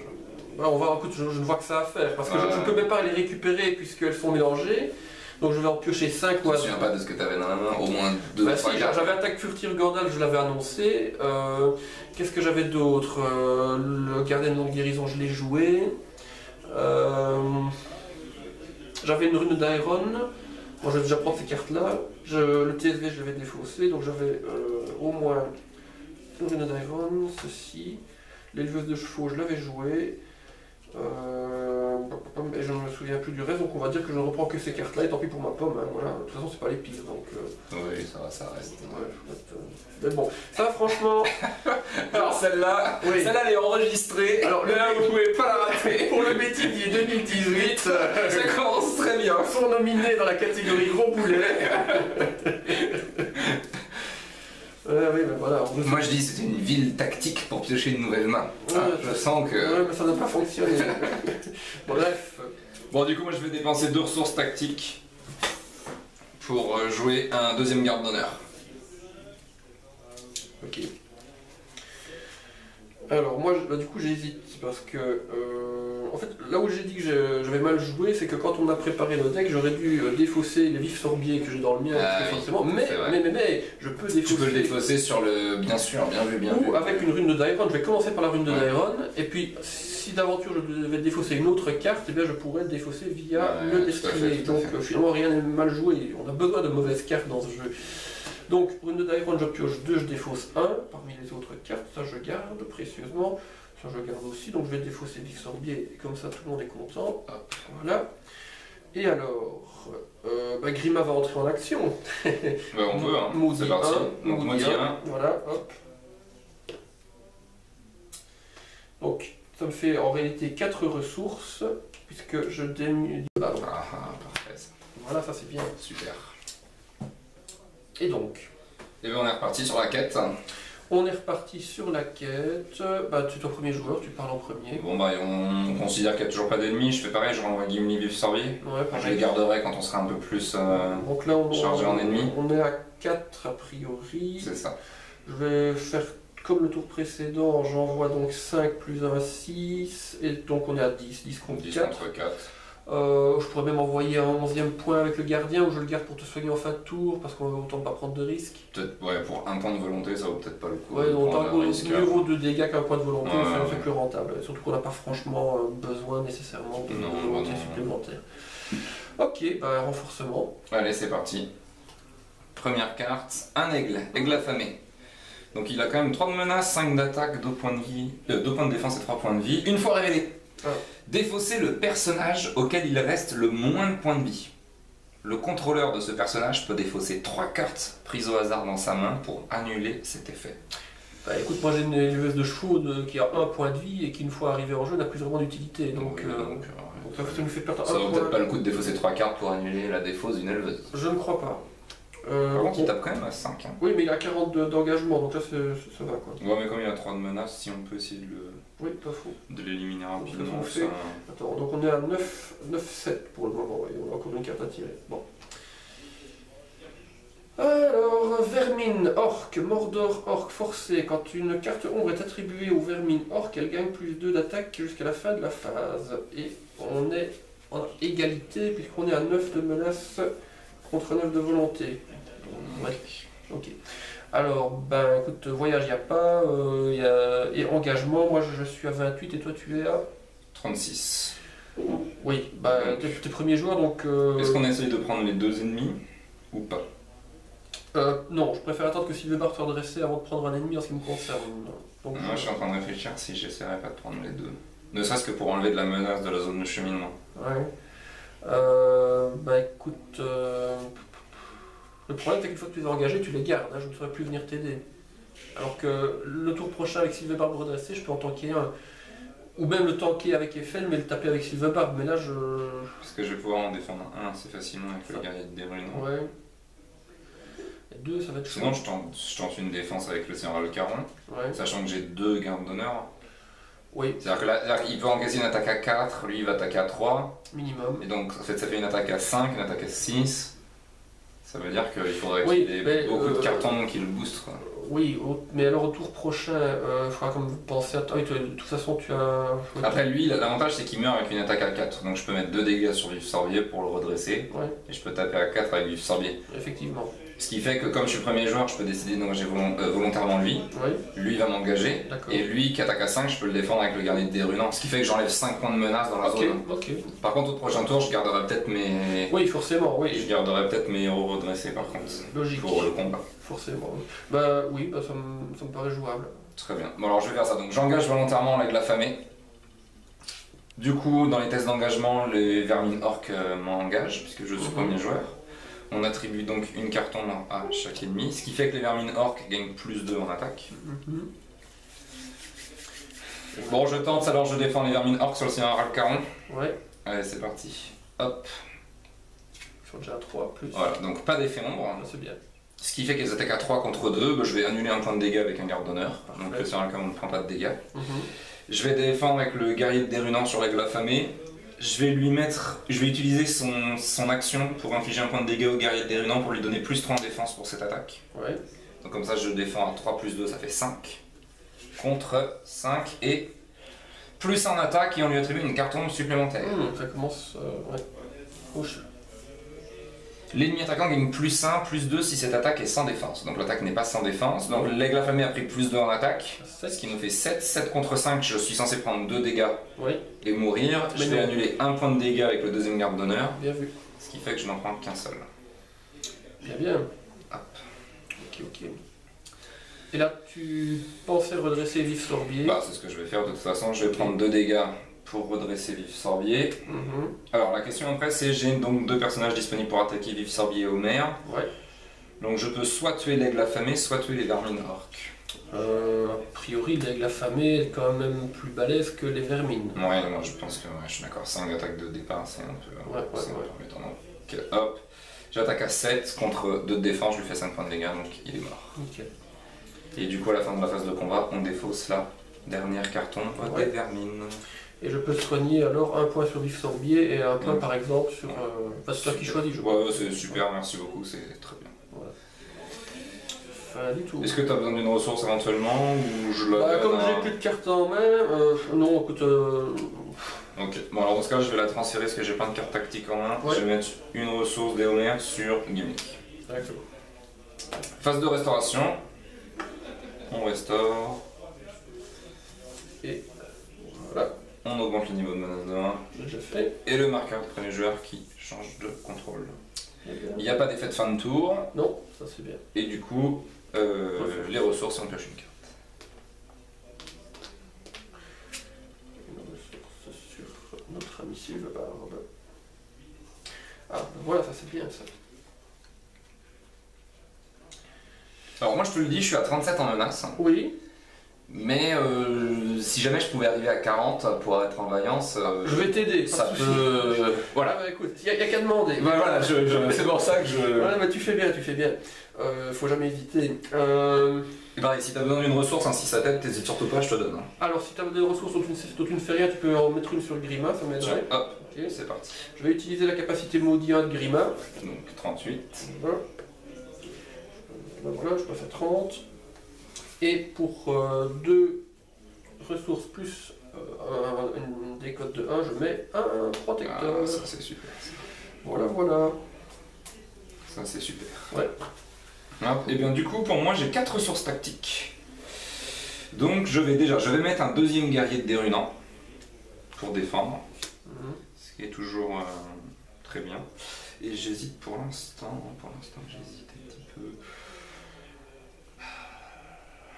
Écoute, je ne vois que ça à faire, parce que je ne peux même pas les récupérer puisqu'elles sont mélangées. Donc je vais en piocher 5 Je ou me souviens pas de ce que t'avais dans la main, au moins 2 bah, 3 si, cartes. j'avais attaque furtive Gordal, je l'avais annoncé. Qu'est-ce que j'avais d'autre? Le gardien de guérison, je l'ai joué. J'avais une rune d'Iron. Bon, je vais déjà prendre ces cartes-là. Le TSV, je l'avais défaussé, donc j'avais au moins une rune d'Iron, ceci. L'éleveuse de chevaux, je l'avais joué. Et je ne me souviens plus du reste, donc on va dire que je ne reprends que ces cartes-là, et tant pis pour ma pomme, hein, voilà. De toute façon, c'est pas les pires, donc... Oui, ça va, ça reste. Mais bon, ça franchement... Alors celle-là, Oui. celle-là elle est enregistrée, Alors, là vous pouvez pas la rater. Pour le métivier 2018, Ça commence très bien. sont nominés dans la catégorie gros boulet. Oui, mais voilà. Moi je dis c'est une ville tactique pour piocher une nouvelle main. Ouais, Je sens que... Ouais, mais ça n'a pas fonctionné. Bref. Bon du coup moi je vais dépenser 2 ressources tactiques pour jouer un deuxième garde d'honneur. Ok. Alors moi, du coup, j'hésite parce que, en fait, là où j'ai dit que j'avais mal joué, c'est que quand on a préparé le deck, j'aurais dû défausser les vifs sorbiers que j'ai dans le mien, Ah très oui, forcément. c'est vrai. Mais, je peux défausser. Tu peux le défausser sur le... Bien sûr, bien vu, bien vu. Ou avec une rune de Dairon. Je vais commencer par la rune de Ouais. Dairon, et puis si d'aventure je devais défausser une autre carte, eh bien je pourrais le défausser via Ouais, le tout à destrier. fait, tout à Donc fait. finalement rien n'est mal joué. On a besoin de mauvaises cartes dans ce jeu. Donc rune de Dairon, je pioche 2, je défausse 1 parmi les autres cartes. Ça je garde précieusement. Ça je garde aussi, donc je vais défausser vif sorbier, et comme ça tout le monde est content. Hop, voilà. Et alors, Grima va entrer en action. On peut, hein. C'est parti. Donc Maudit 1. Voilà, hop. Donc, ça me fait en réalité 4 ressources, puisque je démule... parfait. Voilà, ça c'est bien. Super. Et donc Et bien on est reparti sur la quête. On est reparti sur la quête. Bah, tu es ton premier joueur, tu parles en premier. Bon, bah, on considère qu'il n'y a toujours pas d'ennemis. Je fais pareil, je renvoie Gimli vif sorbier. Ouais, je les garderai quand on sera un peu plus donc là, chargé en ennemis. On est à 4 a priori. C'est ça. Je vais faire comme le tour précédent, j'envoie donc 5 plus 1 à 6. Et donc on est à 10, 10 contre 10 4. contre 4. Je pourrais même envoyer un 11e point avec le gardien ou je le garde pour te soigner en fin de tour parce qu'on va autant pas prendre de risques. Peut-être, ouais, pour un point de volonté, ça vaut peut-être pas le coup. Ouais, autant mieux vaut de dégâts qu'un point de volonté, Ouais, ça fait plus rentable. Surtout qu'on n'a pas franchement besoin nécessairement de volonté supplémentaire. Ok, bah renforcement. Allez, c'est parti. Première carte, un aigle, aigle affamé. Donc il a quand même 3 de menace, 5 d'attaque, 2 points de vie, 2 points de défense et 3 points de vie. Une fois révélé. Défausser le personnage auquel il reste le moins de points de vie. Le contrôleur de ce personnage peut défausser 3 cartes prises au hasard dans sa main pour annuler cet effet. Bah écoute, moi j'ai une éleveuse de chevaux qui a 1 point de vie et qui une fois arrivée en jeu n'a plus vraiment d'utilité. Donc, ça nous fait perdre un point. Ça vaut peut-être pas le coup de défausser 3 cartes pour annuler la défausse d'une éleveuse. Je ne crois pas. Par contre, il tape quand même à 5. Hein. Oui, mais il a 40 d'engagement, donc là ça va quoi. Ouais, mais comme il a 3 de menace, si on peut essayer de l'éliminer rapidement. Attends, donc on est à 9-7 pour le moment, et on a encore une carte à tirer. Bon. Alors, vermine, orc, Mordor, orc, forcé. Quand une carte ombre est attribuée au vermine orc, elle gagne plus 2 d'attaque jusqu'à la fin de la phase. Et on est en égalité puisqu'on est à 9 de menace contre 9 de volonté. Ouais. Ok. Alors, ben écoute, voyage, il n'y a pas. Et engagement, moi je suis à 28 et toi tu es à 36. Oui, bah t'es premier joueur donc. Est-ce qu'on essaye de prendre les 2 ennemis ou pas? Non, je préfère attendre que Sylvebar soit dressé avant de prendre un ennemi en ce qui me concerne. Donc, moi je suis en train de réfléchir si j'essaierai pas de prendre les 2. Ne serait-ce que pour enlever de la menace de la zone de cheminement. Ouais. Bah écoute. Le problème c'est qu'une fois que tu les as engagés, tu les gardes, hein, je ne saurais plus venir t'aider. Alors que le tour prochain avec Sylvebarbe redressé, je peux en tanker un. Ou même le tanker avec Eiffel, mais le taper avec Sylvebarbe, mais là je. Parce que je vais pouvoir en défendre un assez facilement avec le guerrier de Dérunes. Ouais. Et 2, ça va être chaud. Sinon, je tente une défense avec le Sénéral Caron, sachant que j'ai 2 gardes d'honneur. Oui. C'est-à-dire que là, il peut encaisser une attaque à 4, lui il va attaquer à 3. Minimum. Et donc, en fait, ça fait une attaque à 5, une attaque à 6. Ça veut dire qu'il faudrait qu'il ait beaucoup de cartons qui le boostent. Quoi. Oui, mais alors au tour prochain, il faudra comme penser à toi. De toute façon, tu as. Après, lui, l'avantage c'est qu'il meurt avec une attaque à 4. Donc, je peux mettre 2 dégâts sur Vif Sorbier pour le redresser. Ouais. Et je peux taper à 4 avec Vif Sorbier. Effectivement. Ce qui fait que, comme je suis premier joueur, je peux décider d'engager volontairement lui. Oui. Lui va m'engager. Et lui qui attaque à 5, je peux le défendre avec le guerrier de Dérunant. Ce qui fait que j'enlève 5 points de menace dans la zone. Par contre, au prochain tour, je garderai peut-être mes. Oui, forcément, oui. Je garderai peut-être mes héros redressés par contre. Logique. Pour le combat. Forcément. Bah oui, bah, ça me paraît jouable. Très bien. Bon, alors je vais faire ça. Donc, j'engage volontairement l'aigle affamé. Du coup, dans les tests d'engagement, les vermines orques m'engagent, puisque je suis premier joueur. On attribue donc une carte ombre à chaque ennemi, ce qui fait que les vermines orques gagnent plus 2 en attaque. Bon, je tente, alors je défends les vermines orques sur le Sénéral Caron. Ouais. Allez, c'est parti. Hop. Ils sont déjà à 3 plus. Voilà, donc pas d'effet ombre. C'est bien. Ce qui fait qu'elles attaquent à 3 contre 2, bah, je vais annuler un point de dégâts avec un garde d'honneur. Donc le Sénéral Caron ne prend pas de dégâts. Je vais défendre avec le guerrier de Dérunant sur l'aigle affamé. Je vais utiliser son action pour infliger un point de dégâts au guerrier de Dérunant pour lui donner plus 3 en défense pour cette attaque. Ouais. Donc comme ça je défends à 3 plus 2, ça fait 5. Contre 5 et plus en attaque et on lui attribue une carte ombre supplémentaire. Ça commence... ouais. Ouch. L'ennemi attaquant gagne plus 1, plus 2 si cette attaque est sans défense. Donc l'attaque n'est pas sans défense. Donc l'aigle affamé a pris plus 2 en attaque. Ce qui nous fait 7. 7 contre 5, je suis censé prendre 2 dégâts et mourir. Je vais annuler un point de dégâts avec le deuxième garde d'honneur. Bien vu. Ce qui fait que je n'en prends qu'un seul. Bien, bien. Hop. Ok. Et là, tu pensais redresser Vif Sorbier. Bah, c'est ce que je vais faire de toute façon. Je vais prendre 2 dégâts pour redresser Vif Sorbier. Alors, la question après, c'est j'ai donc 2 personnages disponibles pour attaquer Vif Sorbier et Homer. Ouais. Donc, je peux soit tuer l'aigle affamé, soit tuer les vermines orques. A priori, l'aigle affamé est quand même plus balèze que les vermines. Ouais, moi je pense que je suis d'accord. 5 attaques de départ, c'est un peu embêtant. Donc, hop. J'attaque à 7 contre 2 de défense, je lui fais 5 points de dégâts, donc il est mort. Nickel. Et du coup, à la fin de la phase de combat, on défausse la dernière carton des vermines. Et je peux soigner alors un point sur Vif Sorbier et un point par exemple sur... c'est toi qui choisis, je crois. Ouais, c'est super, merci beaucoup, c'est très bien. Voilà. Fin du tout. Est-ce que tu as besoin d'une ressource éventuellement ou je la comme j'ai plus de cartes en main, non, écoute... Ok, bon alors dans ce cas je vais la transférer parce que j'ai plein de cartes tactiques en main. Je vais mettre une ressource des Homer sur Gimmick. D'accord. Phase de restauration. On restaure. Et voilà. On augmente le niveau de menace de 1. Déjà fait. Et le marqueur du premier joueur qui change de contrôle. Il n'y a pas d'effet de fin de tour. Non, ça c'est bien. Et du coup, les ressources, on pioche une carte. Notre ami Sylvebarbe. Ah, ben voilà, ça c'est bien ça. Alors moi je te le dis, je suis à 37 en menace. Oui. Mais si jamais je pouvais arriver à 40 pour être en vaillance, je vais t'aider. Ça peut... Voilà, bah écoute, il n'y a qu'à demander. Bah, voilà, c'est pour ça que je... Voilà, bah tu fais bien, tu fais bien. Faut jamais hésiter. Et pareil, si t'as besoin d'une ressource, un 6 à tête, t'hésites surtout pas, je te donne. Hein. Alors si t'as des ressources dont tu ne fais rien, tu peux en mettre une sur le Grima, ça m'aiderait. Hop, ok, c'est parti. Je vais utiliser la capacité maudit 1 de Grima. Donc 38. Voilà, voilà je passe à 30. Et pour 2 ressources plus une décote de 1, je mets un protecteur. Ah, ça c'est super. Voilà, voilà. Ça c'est super. Ouais. Et bien du coup, pour moi, j'ai 4 ressources tactiques. Donc je vais mettre un deuxième guerrier de dérunant pour défendre. Ce qui est toujours très bien. Et j'hésite pour l'instant. J'hésite un petit peu.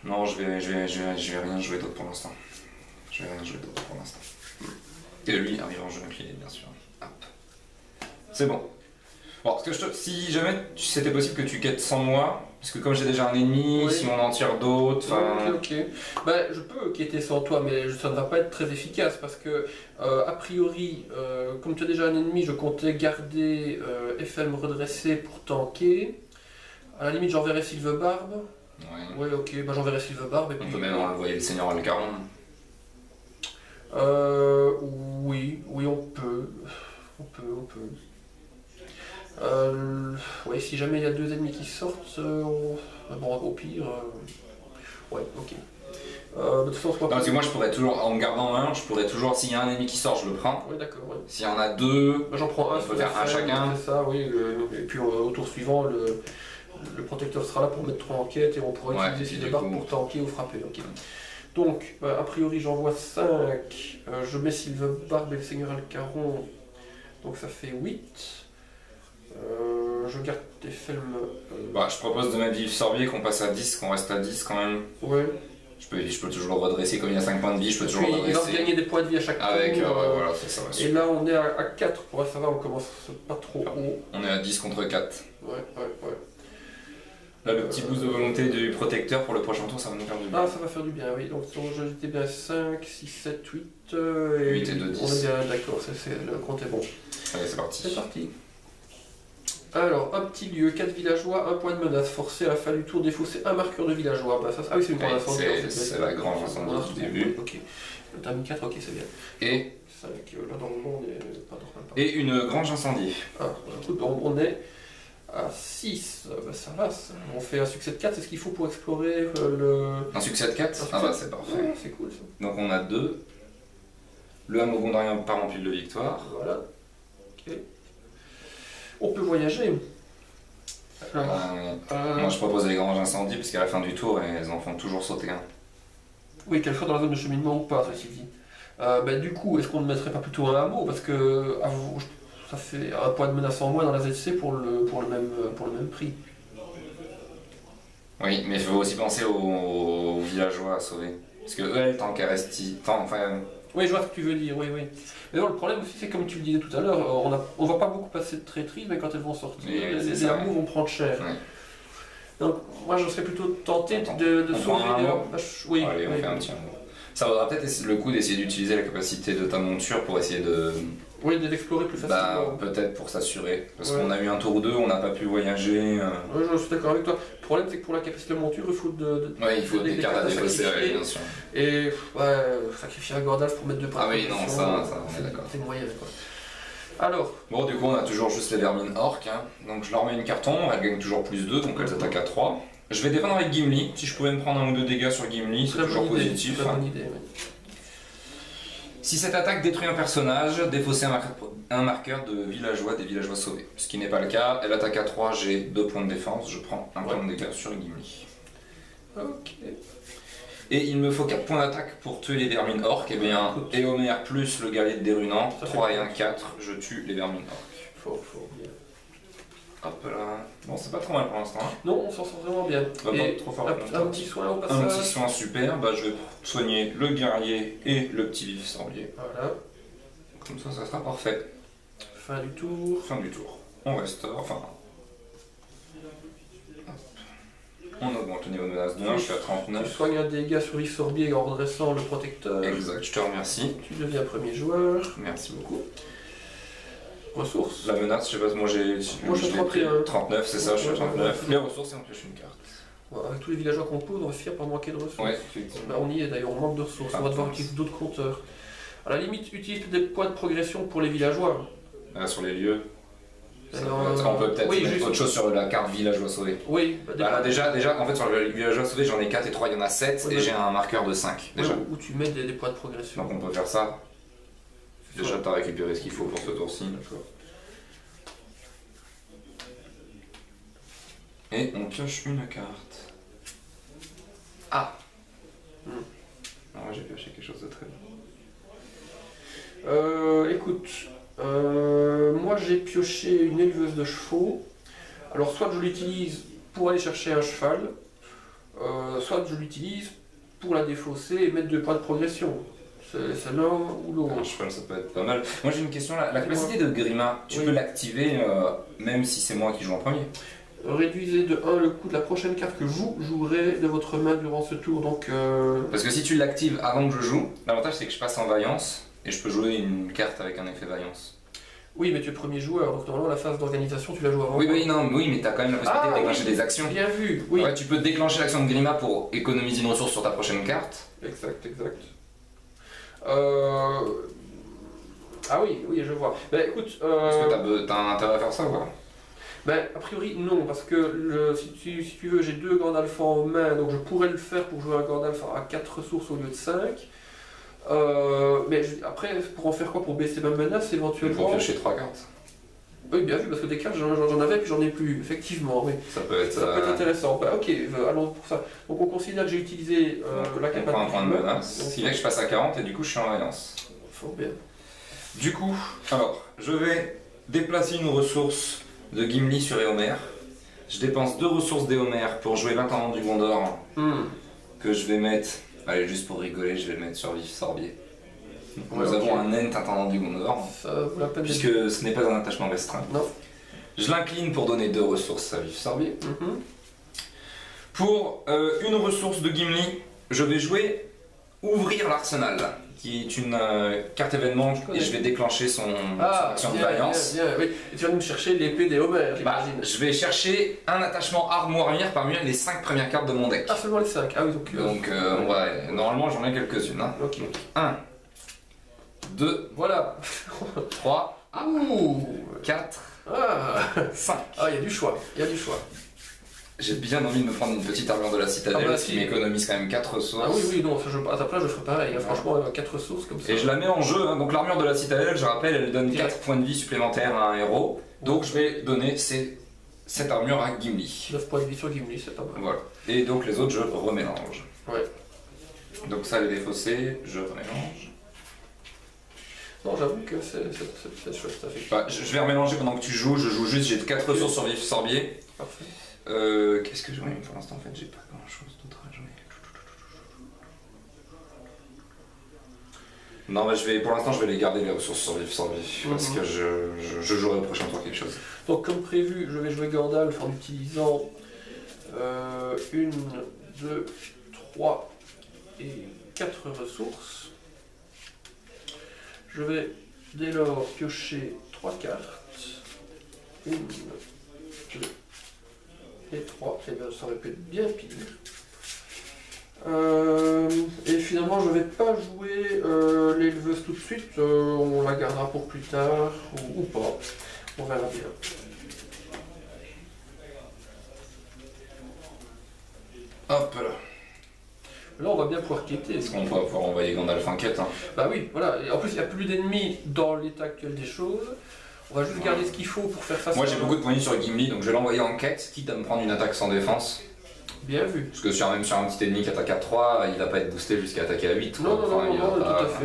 Non, je vais rien jouer d'autre pour l'instant. Et lui arrive en jeu incliné, bien sûr. Hop. C'est bon. Bon, parce que si jamais c'était possible que tu quêtes sans moi, parce que comme j'ai déjà un ennemi, si on en tire d'autres, ok. Bah, je peux quêter sans toi, mais ça ne va pas être très efficace parce que, a priori, comme tu as déjà un ennemi, je comptais garder FM redressé pour tanker. À la limite, j'enverrai Sylvebarbe. Ouais, ok, bah j'enverrai Sylvebarbe. On peut même envoyer le Seigneur Alcaron. Oui, on peut. Ouais, si jamais il y a 2 ennemis qui sortent, bon, au pire. Ouais, ok. De toute façon, non, parce que moi je pourrais toujours, en gardant un, s'il y a un ennemi qui sort, je le prends. Oui, d'accord. Ouais. S'il y en a 2, bah, j'en prends un, on peut faire un chacun. C'est ça, oui. Et puis au tour suivant, le protecteur sera là pour mettre 3 enquêtes et on pourra utiliser Sylvebarbe pour tanker ou frapper. Ok. Donc, a priori, j'envoie 5. Je mets Sylvebarbe et le Seigneur Alcaron. Donc ça fait 8. Je garde tes films. Je propose de mettre Vif Sorbier, qu'on passe à 10, qu'on reste à 10 quand même. Ouais. Je peux toujours le redresser, comme il y a 5 points de vie, je peux toujours le redresser. Il va gagner des points de vie à chaque tour. Voilà, c'est ça. Et là, on est à 4, pour ça va, on commence pas trop haut. On est à 10 contre 4. Ouais. Là, le petit boost de volonté du protecteur pour le prochain tour, ça va nous faire du bien. Ah, ça va faire du bien, oui. Donc, j'étais bien 5, 6, 7, 8. 8 et 2, 10. On est bien d'accord, le compte est bon. Allez, c'est parti. C'est parti. Alors, un petit lieu, 4 villageois, 1 point de menace, forcé à la fin du tour, défausser un marqueur de villageois. Bah, ça, ah oui, c'est une grande incendie. C'est la grande incendie du début. Ok. T'as mis 4, ok, c'est bien. Et 5, là dans le monde, pas normal. Et une grange incendie. Ah, écoute, on est à 6. Bah, ça va, on fait un succès de 4, c'est ce qu'il faut pour explorer le. Un succès de 4 Ah bah c'est parfait. Ouais, c'est cool ça. Donc on a 2. Le hameau gondarien part en pile de victoire. Voilà. Ok. On peut voyager. Moi je propose les granges incendies parce qu'à la fin du tour elles en font toujours sauter un. Oui, qu'elle soit dans la zone de cheminement ou pas, ceci dit. Du coup, est-ce qu'on ne mettrait pas plutôt un hameau? Parce que ça fait un point de menace en moins dans la ZC pour le même prix. Oui, mais il faut aussi penser aux villageois à sauver. Parce que eux, elles tankent à resti. Enfin. Oui, je vois ce que tu veux dire, oui, oui. Mais bon, le problème aussi, c'est comme tu le disais tout à l'heure, on va pas beaucoup passer de traîtrise, mais quand elles vont sortir, les amours vont prendre cher. Ouais. Donc, moi, je serais plutôt tenté de sauver les... Oui, allez, on fait un petit mot. Ça vaudra peut-être le coup d'essayer d'utiliser la capacité de ta monture pour essayer de... Oui, de l'explorer plus facilement. Peut-être pour s'assurer. Parce qu'on a eu un tour ou deux, on n'a pas pu voyager. Oui, je suis d'accord avec toi. Le problème, c'est que pour la capacité de monture, il faut il faut des cartes à défausser, bien sûr. Et sacrifier un Gandalf pour mettre deux points. Ah oui, non, ça, on est d'accord. C'est moyen, quoi. Alors. Bon, du coup, on a toujours juste les vermines orques. Hein. Donc je leur mets une carton, elles gagnent toujours plus 2, donc elles attaquent à 3. Je vais défendre avec Gimli. Si je pouvais me prendre un ou deux dégâts sur Gimli, c'est toujours positif. Très bonne idée, oui. Si cette attaque détruit un personnage, défaussez un marqueur de villageois, des villageois sauvés. Ce qui n'est pas le cas, elle attaque à 3, j'ai 2 points de défense, je prends un point de dégâts sur Gimli. Ok. Et il me faut 4 points d'attaque pour tuer les vermines orques. Et bien, Éomer plus le guerrier de Dérunant, 3 et 1, 4, je tue les vermines orques. Fort bien. Hop là. Bon, c'est pas trop mal pour l'instant. Hein. Non, on s'en sort vraiment bien. Pas trop fort. Un petit soin au passage. Un petit soin super. Bah, je vais soigner le guerrier et le petit vif sorbier. Voilà. Comme ça sera parfait. Fin du tour. Fin du tour. On restaure. Enfin. On augmente le niveau de menace de 1, je suis à 39. Tu soignes un dégât sur vif sorbier en redressant le protecteur. Exact, je te remercie. Tu deviens premier joueur. Merci beaucoup. Ressources. La menace, je sais pas, moi j'ai 39, c'est ça, je suis à 39. Les ressources et on pioche une carte. Ouais, avec tous les villageois qu'on pose, on va finir par manquer de ressources. Ouais, effectivement. Bah, on y est d'ailleurs, on manque de ressources, on va devoir utiliser d'autres compteurs. À la limite, utilise des points de progression pour les villageois. Sur les lieux. Alors, on peut peut-être mettre autre chose sur la carte villageois sauvés. Oui, là, déjà, en fait, sur le villageois sauvé, j'en ai 4 et 3, il y en a 7 et j'ai un marqueur de 5. Déjà. Où tu mets des points de progression. Donc on peut faire ça. Déjà, tu as récupéré ce qu'il faut pour ce tour-ci. Et on pioche une carte. Ah Alors j'ai pioché quelque chose de très bien. Écoute, moi j'ai pioché une éleveuse de chevaux. Alors soit je l'utilise pour aller chercher un cheval, soit je l'utilise pour la défausser et mettre 2 points de progression. C'est l'un ou l'autre. Un cheval, ça peut être pas mal. Moi j'ai une question là. La capacité de Grima, tu peux l'activer même si c'est moi qui joue en premier. Réduisez de 1 le coût de la prochaine carte que vous jouerez de votre main durant ce tour. Donc, Parce que si tu l'actives avant que je joue, l'avantage c'est que je passe en vaillance et je peux jouer une carte avec un effet vaillance. Oui, mais tu es premier joueur, donc normalement la phase d'organisation tu la joues avant. Oui, mais tu as quand même la possibilité de déclencher des actions. Bien vu, oui. Ouais, tu peux déclencher l'action de Grima pour économiser une ressource sur ta prochaine carte. Exact. Ah oui, je vois. Ben écoute. Est-ce que t'as intérêt à faire ça ou pas? Ben, a priori non, parce que si tu veux, j'ai 2 Gandalf en main, donc je pourrais le faire pour jouer un Gandalf à 4 ressources au lieu de 5. Mais après, pour en faire quoi? Pour baisser ma menace éventuellement? Pour piocher 3 cartes. Oui, bien vu, parce que des cartes j'en avais puis j'en ai plus, effectivement, oui. Ça peut être intéressant. Bah, ok, allons pour ça. Donc on considère que j'ai utilisé la capacité. On prend un point de menace, ce qui fait que je passe à 40 et du coup je suis en vaillance. Fort bien. Du coup, alors, je vais déplacer une ressource de Gimli sur Éomer. Je dépense 2 ressources d'Éomer pour jouer l'intendant du Gondor, que je vais mettre, allez juste pour rigoler, je vais le mettre sur Vif Sorbier. Nous avons un Ent intendant du Gondor, puisque ce n'est pas un attachement restreint. Non. Je l'incline pour donner 2 ressources à Vif Sorbier. Pour une ressource de Gimli, je vais jouer Ouvrir l'Arsenal, qui est une carte événement et je vais déclencher son action de vaillance. Bien, oui. Et tu vas nous chercher l'épée des Homer, j'imagine. Je vais chercher un attachement armoire parmi les 5 premières cartes de mon deck. Ah, seulement les 5. Ah oui, donc. Ouais, normalement j'en ai quelques-unes. Hein. Ok. 1, 2, voilà. 3, 4, 5. Ah, il y a du choix. J'ai bien envie de me prendre une petite armure de la citadelle, ce qui m'économise quand même 4 ressources. Ah oui, non, à ta place je ferais pareil, franchement 4 ressources comme ça. Et je la mets en jeu, hein. Donc l'armure de la citadelle, je rappelle, elle donne 4 points de vie supplémentaires à un héros. Donc je vais donner cette armure à Gimli. 9 points de vie sur Gimli, c'est pas mal. Voilà. Et donc les autres, je remélange. Ouais. Donc ça, les défaussés, je remélange. Non, j'avoue que c'est chouette, ça fait. Je vais remélanger pendant que tu joues, je joue juste, j'ai 4 ressources sur Vif Sorbier. Parfait. Qu'est-ce que j'ai? Oui, pour l'instant, en fait, j'ai pas grand-chose d'autre à jouer. Non, mais pour l'instant, je vais les garder les ressources sur vie, parce que je jouerai au prochain tour quelque chose. Donc, comme prévu, je vais jouer Gandalf en utilisant 1, 2, 3 et 4 ressources. Je vais dès lors piocher 3 cartes. 1, 2 et 3. Et bien, ça aurait pu être bien pire. Et finalement, je vais pas jouer l'éleveuse tout de suite. On la gardera pour plus tard ou pas. On verra bien. Hop là. Là, on va bien pouvoir quitter. Est-ce qu'on va pouvoir envoyer Gandalf en quête, hein? Bah oui, voilà. Et en plus, il n'y a plus d'ennemis dans l'état actuel des choses. On va juste garder ce qu'il faut pour faire face. Moi, j'ai beaucoup de points de vie sur Gimli, donc je vais l'envoyer en quête, quitte à me prendre une attaque sans défense. Bien vu. Parce que même sur un petit ennemi qui attaque à 3, il va pas être boosté jusqu'à attaquer à 8. Non, enfin,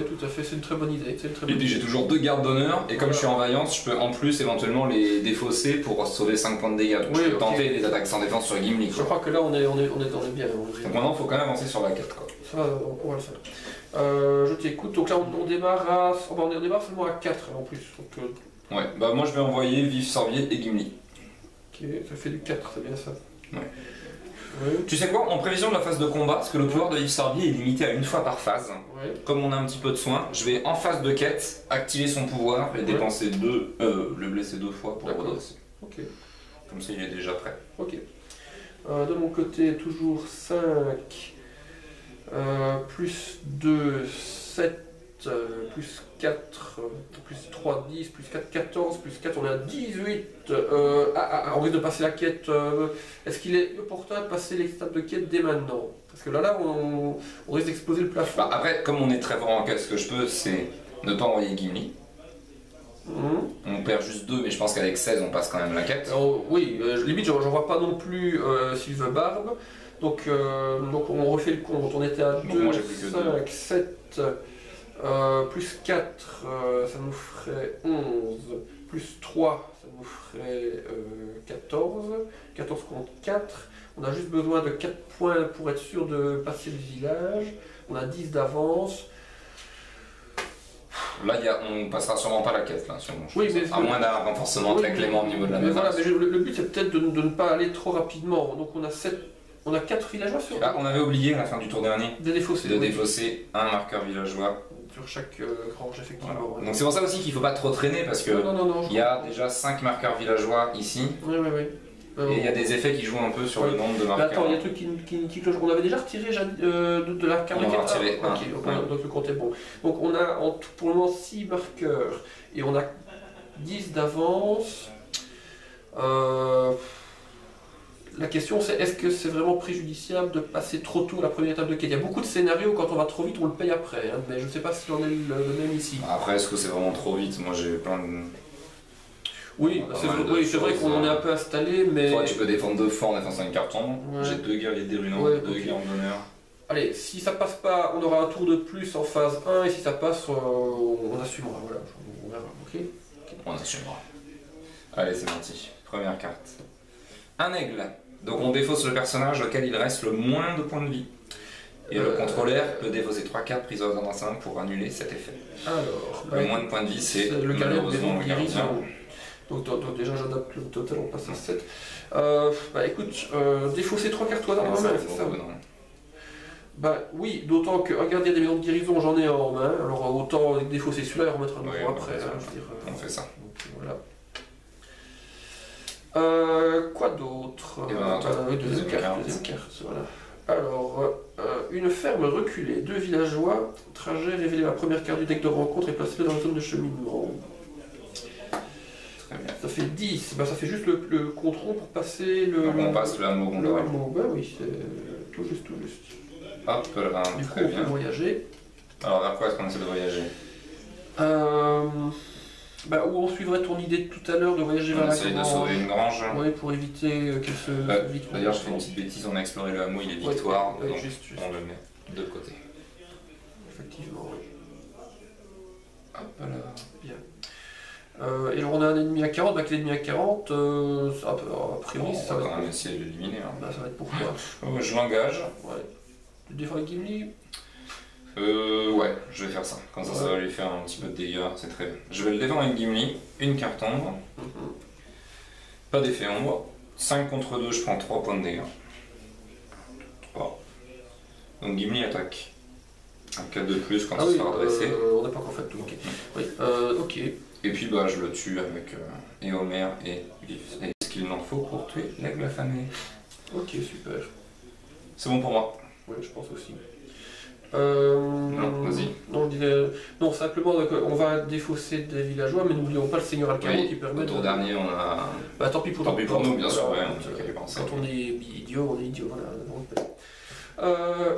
tout à fait, c'est une très bonne idée. Et puis j'ai toujours 2 gardes d'honneur, et comme je suis en vaillance, je peux en plus éventuellement les défausser pour sauver 5 points de dégâts. Donc je peux tenter des attaques sans défense sur Gimli. Je crois que là on est bien. Donc maintenant il faut quand même avancer sur la quête, quoi. Ça, on va le faire. Je t'écoute, donc là on démarre à... on démarre seulement à 4 en plus. Donc, ouais, bah moi je vais envoyer Vif Sorbier et Gimli. Ok, ça fait du 4, c'est bien ça. Ouais. Tu sais quoi, en prévision de la phase de combat, parce que le pouvoir de Vif Sorbier est limité à 1 fois par phase, comme on a un petit peu de soin, je vais en phase de quête activer son pouvoir et dépenser le blesser 2 fois pour redresser. Ok. Comme ça il est déjà prêt. Ok. De mon côté, toujours 5, plus 2, 7, plus 4, plus 3, 10, plus 4, 14, plus 4, on est à 18. On risque de passer la quête. Est-ce qu'il est opportun de passer l'étape de quête dès maintenant? Parce que là on risque d'exploser le plafond. Bah après, comme on est très fort en quête, ce que je peux, c'est ne pas envoyer Gimli. On perd juste 2, mais je pense qu'avec 16, on passe quand même la quête. Oui, limite, j'en vois pas non plus Sylve Barbe. Donc on refait le compte. On était à 2, 5, 7, plus 4, ça nous ferait 11, plus 3, ça nous ferait 14. 14 contre 4. On a juste besoin de 4 points pour être sûr de passer le village. On a 10 d'avance. Là, on passera sûrement pas la quête, là, sûrement. Oui, mais à moins d'un renforcement très clément au niveau de la menace. Voilà, mais le but c'est peut-être de ne pas aller trop rapidement. Donc on a 4 villageois sur. Ah, on avait oublié à la fin du tour dernier de défausser un marqueur villageois. Sur chaque grange, effectivement. Voilà. Ouais. Donc c'est pour ça aussi qu'il ne faut pas trop traîner parce que il y a déjà 5 marqueurs villageois ici. Oui. Et il y a des effets qui jouent un peu sur le nombre de marqueurs. Mais attends, il y a des trucs qui clochent. On avait déjà retiré de la carte de quête. Retiré un. Ok, donc le compte est bon. Donc on a pour le moment 6 marqueurs et on a 10 d'avance. La question c'est est-ce que c'est vraiment préjudiciable de passer trop tôt la première étape de quête? Il y a beaucoup de scénarios, quand on va trop vite on le paye après, hein, mais je ne sais pas si j'en ai le même ici. Après, est-ce que c'est vraiment trop vite? Moi j'ai plein de... Oui, c'est vrai qu'on en est un peu installé, mais... Toi tu peux défendre 2 fois en défense un carton, j'ai 2 guerriers déruinants, 2 guerriers en honneur. Allez, si ça passe pas, on aura un tour de plus en phase 1, et si ça passe, on assumera, voilà, on verra, ok? On assumera. Allez, c'est parti, première carte. Un aigle. Donc on défausse le personnage auquel il reste le moins de points de vie. Et le contrôleur peut défausser 3 cartes prises au hasard dans sa main pour annuler cet effet. Alors, le moins de points de vie, c'est le malheureusement le gardien. Donc déjà j'adapte le total, on passe à 7. Écoute, défausser 3 cartes au hasard dans la main, c'est ça? Bah oui, d'autant qu'un gardien des maisons de guérison, j'en ai un en main, alors autant défausser celui-là et remettre un nouveau après. On fait ça. Donc, voilà. Quoi d'autre? Deuxième carte, voilà. Alors, une ferme reculée, 2 villageois, trajet, révéler la première carte du deck de rencontre et placer-le dans la zone de cheminement. Très bien. Ça fait 10, ça fait juste le contrôle pour passer le... Donc on passe le hameau rondeur. Bah oui, c'est tout juste. Hop là, du coup, on peut voyager. Alors vers quoi est-ce qu'on essaie de voyager? Où on suivrait ton idée de tout à l'heure de voyager vers la grange. On essaye de sauver une grange. Oui, pour éviter qu'elle se vide. D'ailleurs, je fais une petite bêtise, on a exploré le hameau, il est victoire, donc juste. On le met de côté. Effectivement, oui. Hop là. Bien. Et alors on a un ennemi à 40, avec l'ennemi à 40, a priori On ça va va quand être même essayer de l'éliminer. Hein. bah, ça va être pour toi. Je m'engage. Ouais. Tu défends avec Gimli? Ouais, je vais faire ça. Comme ça, ça va lui faire un petit peu de dégâts, c'est très bien. Je vais le défendre avec Gimli, une carte ombre. Pas d'effet ombre. 5 contre 2, je prends 3 points de dégâts. 3. Donc Gimli attaque. Un 4 de plus quand il sera redressé. On n'a pas encore fait tout, ok. Oui, ok. Et puis bah, je le tue avec Éomer et Vif. Et ce qu'il en faut pour tuer l'aigle affamé. Ok, super. C'est bon pour moi. Oui, je pense aussi. Non, vas-y. Non, simplement, on va défausser des villageois, mais n'oublions pas le seigneur Alcaron qui permet au tour dernier, on a... Bah tant pis pour nous, bien sûr, ouais, quand on est idiot, voilà.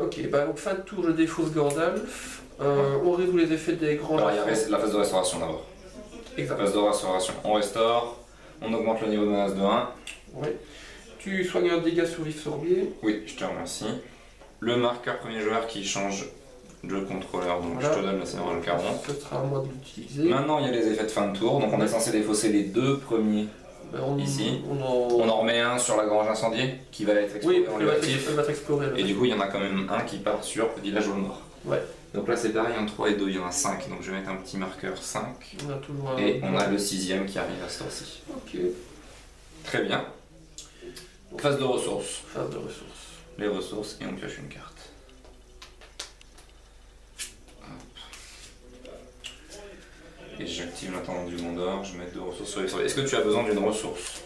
Ok, bah donc fin de tour, je défausse Gandalf. On résout les effets des grands... Alors il y a la phase de restauration d'abord. Exact. Phase de restauration, on restaure, on augmente le niveau de menace de 1. Oui. Tu soignes un dégât sur vif sorbier. Oui, je te remercie. Le marqueur premier joueur qui change de contrôleur, donc voilà. Je te donne le seigneur Alcaron. Ce sera à moi de l'utiliser. Maintenant il y a les effets de fin de tour, donc on est censé défausser les 2 premiers. Ici, on en remet un sur la grange incendiée qui va être explorée en relatif. Et du coup, il y en a quand même un qui part sur le village au nord. Ouais. Donc là, c'est pareil, en 3 et 2, il y en a 5. Donc je vais mettre un petit marqueur 5. Et on a le 6ème qui arrive à ce tour-ci. Ok. Très bien. Phase de ressources. Phase de ressources. Les ressources, et on pioche une carte. Et j'active l'intendant du Gondor, je mets 2 ressources sur les sols. Est-ce que tu as besoin d'une ressource?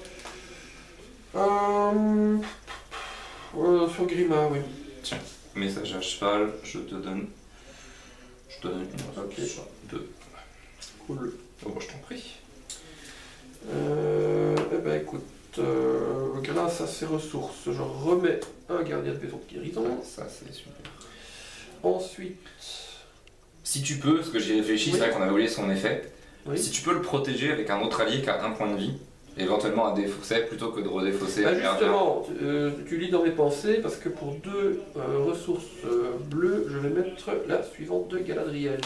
Sur Grima, oui. Tiens, message à cheval, je te donne une ressource. Ok. 2. Cool. Oh, je t'en prie. Eh ben écoute, grâce à ces ressources, je remets un gardien de maison de guérison. Ça, c'est super. Ensuite... Si tu peux, parce que j'y réfléchis, c'est vrai qu'on avait oublié son effet, si tu peux le protéger avec un autre allié qui a 1 point de vie, éventuellement à défausser plutôt que de redéfausser. Justement, tu lis dans mes pensées, parce que pour 2 ressources bleues, je vais mettre la suivante de Galadriel,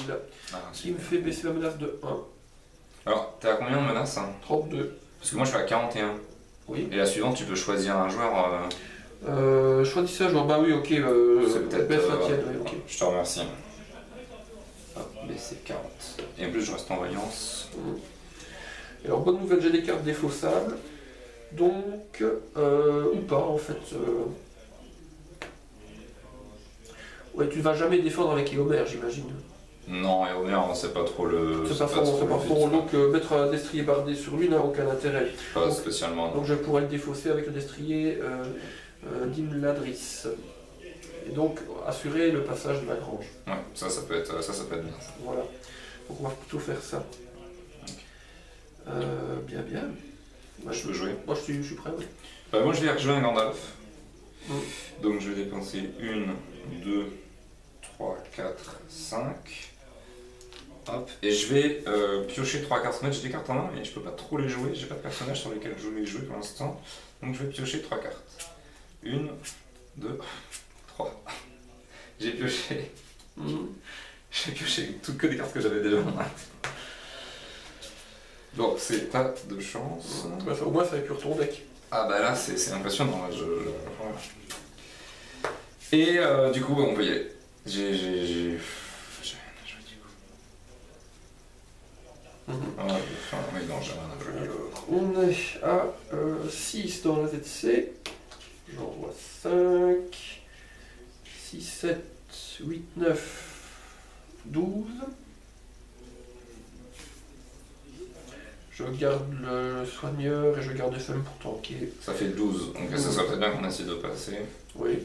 qui me fait baisser la menace de 1. Alors, t'es à combien de menaces 32. Parce que moi je suis à 41. Oui. Et la suivante, tu peux choisir un joueur. Choisissez un joueur, bah oui, ok, c'est peut-être baisse la tienne, oui, ok. Je te remercie. Baisser 40. Et en plus, je reste en voyance. Alors, bonne nouvelle, j'ai des cartes défaussables. Donc, ou pas en fait. Ouais, tu ne vas jamais défendre avec Éomer, j'imagine. Non, Éomer, on sait pas trop le. C'est pas fort. Donc, mettre un destrier bardé sur lui n'a aucun intérêt. Pas spécialement. Donc, je pourrais le défausser avec le destrier d'Imladris. Et donc, assurer le passage de la grange. Ouais, ça peut être bien. Ça. Voilà. Donc, on va plutôt faire ça. Okay. Bien. Je peux jouer. Moi, je suis prêt, oui. Moi, je vais rejouer un Gandalf. Donc, je vais dépenser 1, 2, 3, 4, 5. Hop. Et je vais piocher 3 cartes. J'ai des cartes en main, mais je peux pas trop les jouer. J'ai pas de personnage sur lesquels je vais les jouer pour l'instant. Donc, je vais piocher 3 cartes. 1, 2, 3. J'ai pioché. J'ai pioché que des cartes que j'avais déjà en main. Donc c'est pas de chance. Au moins ça épure ton deck. Ah bah là c'est impressionnant. Là, voilà. Et du coup on peut y aller. J'ai rien à jouer du coup. Oui non j'ai rien à jouer. On est à 6 dans la ZC. J'en vois 5, 6, 7, 8, 9, 12. Je garde le soigneur et je garde FM pour tanker. Ça fait 12, donc ça serait peut-être bien qu'on essaie de passer. Oui.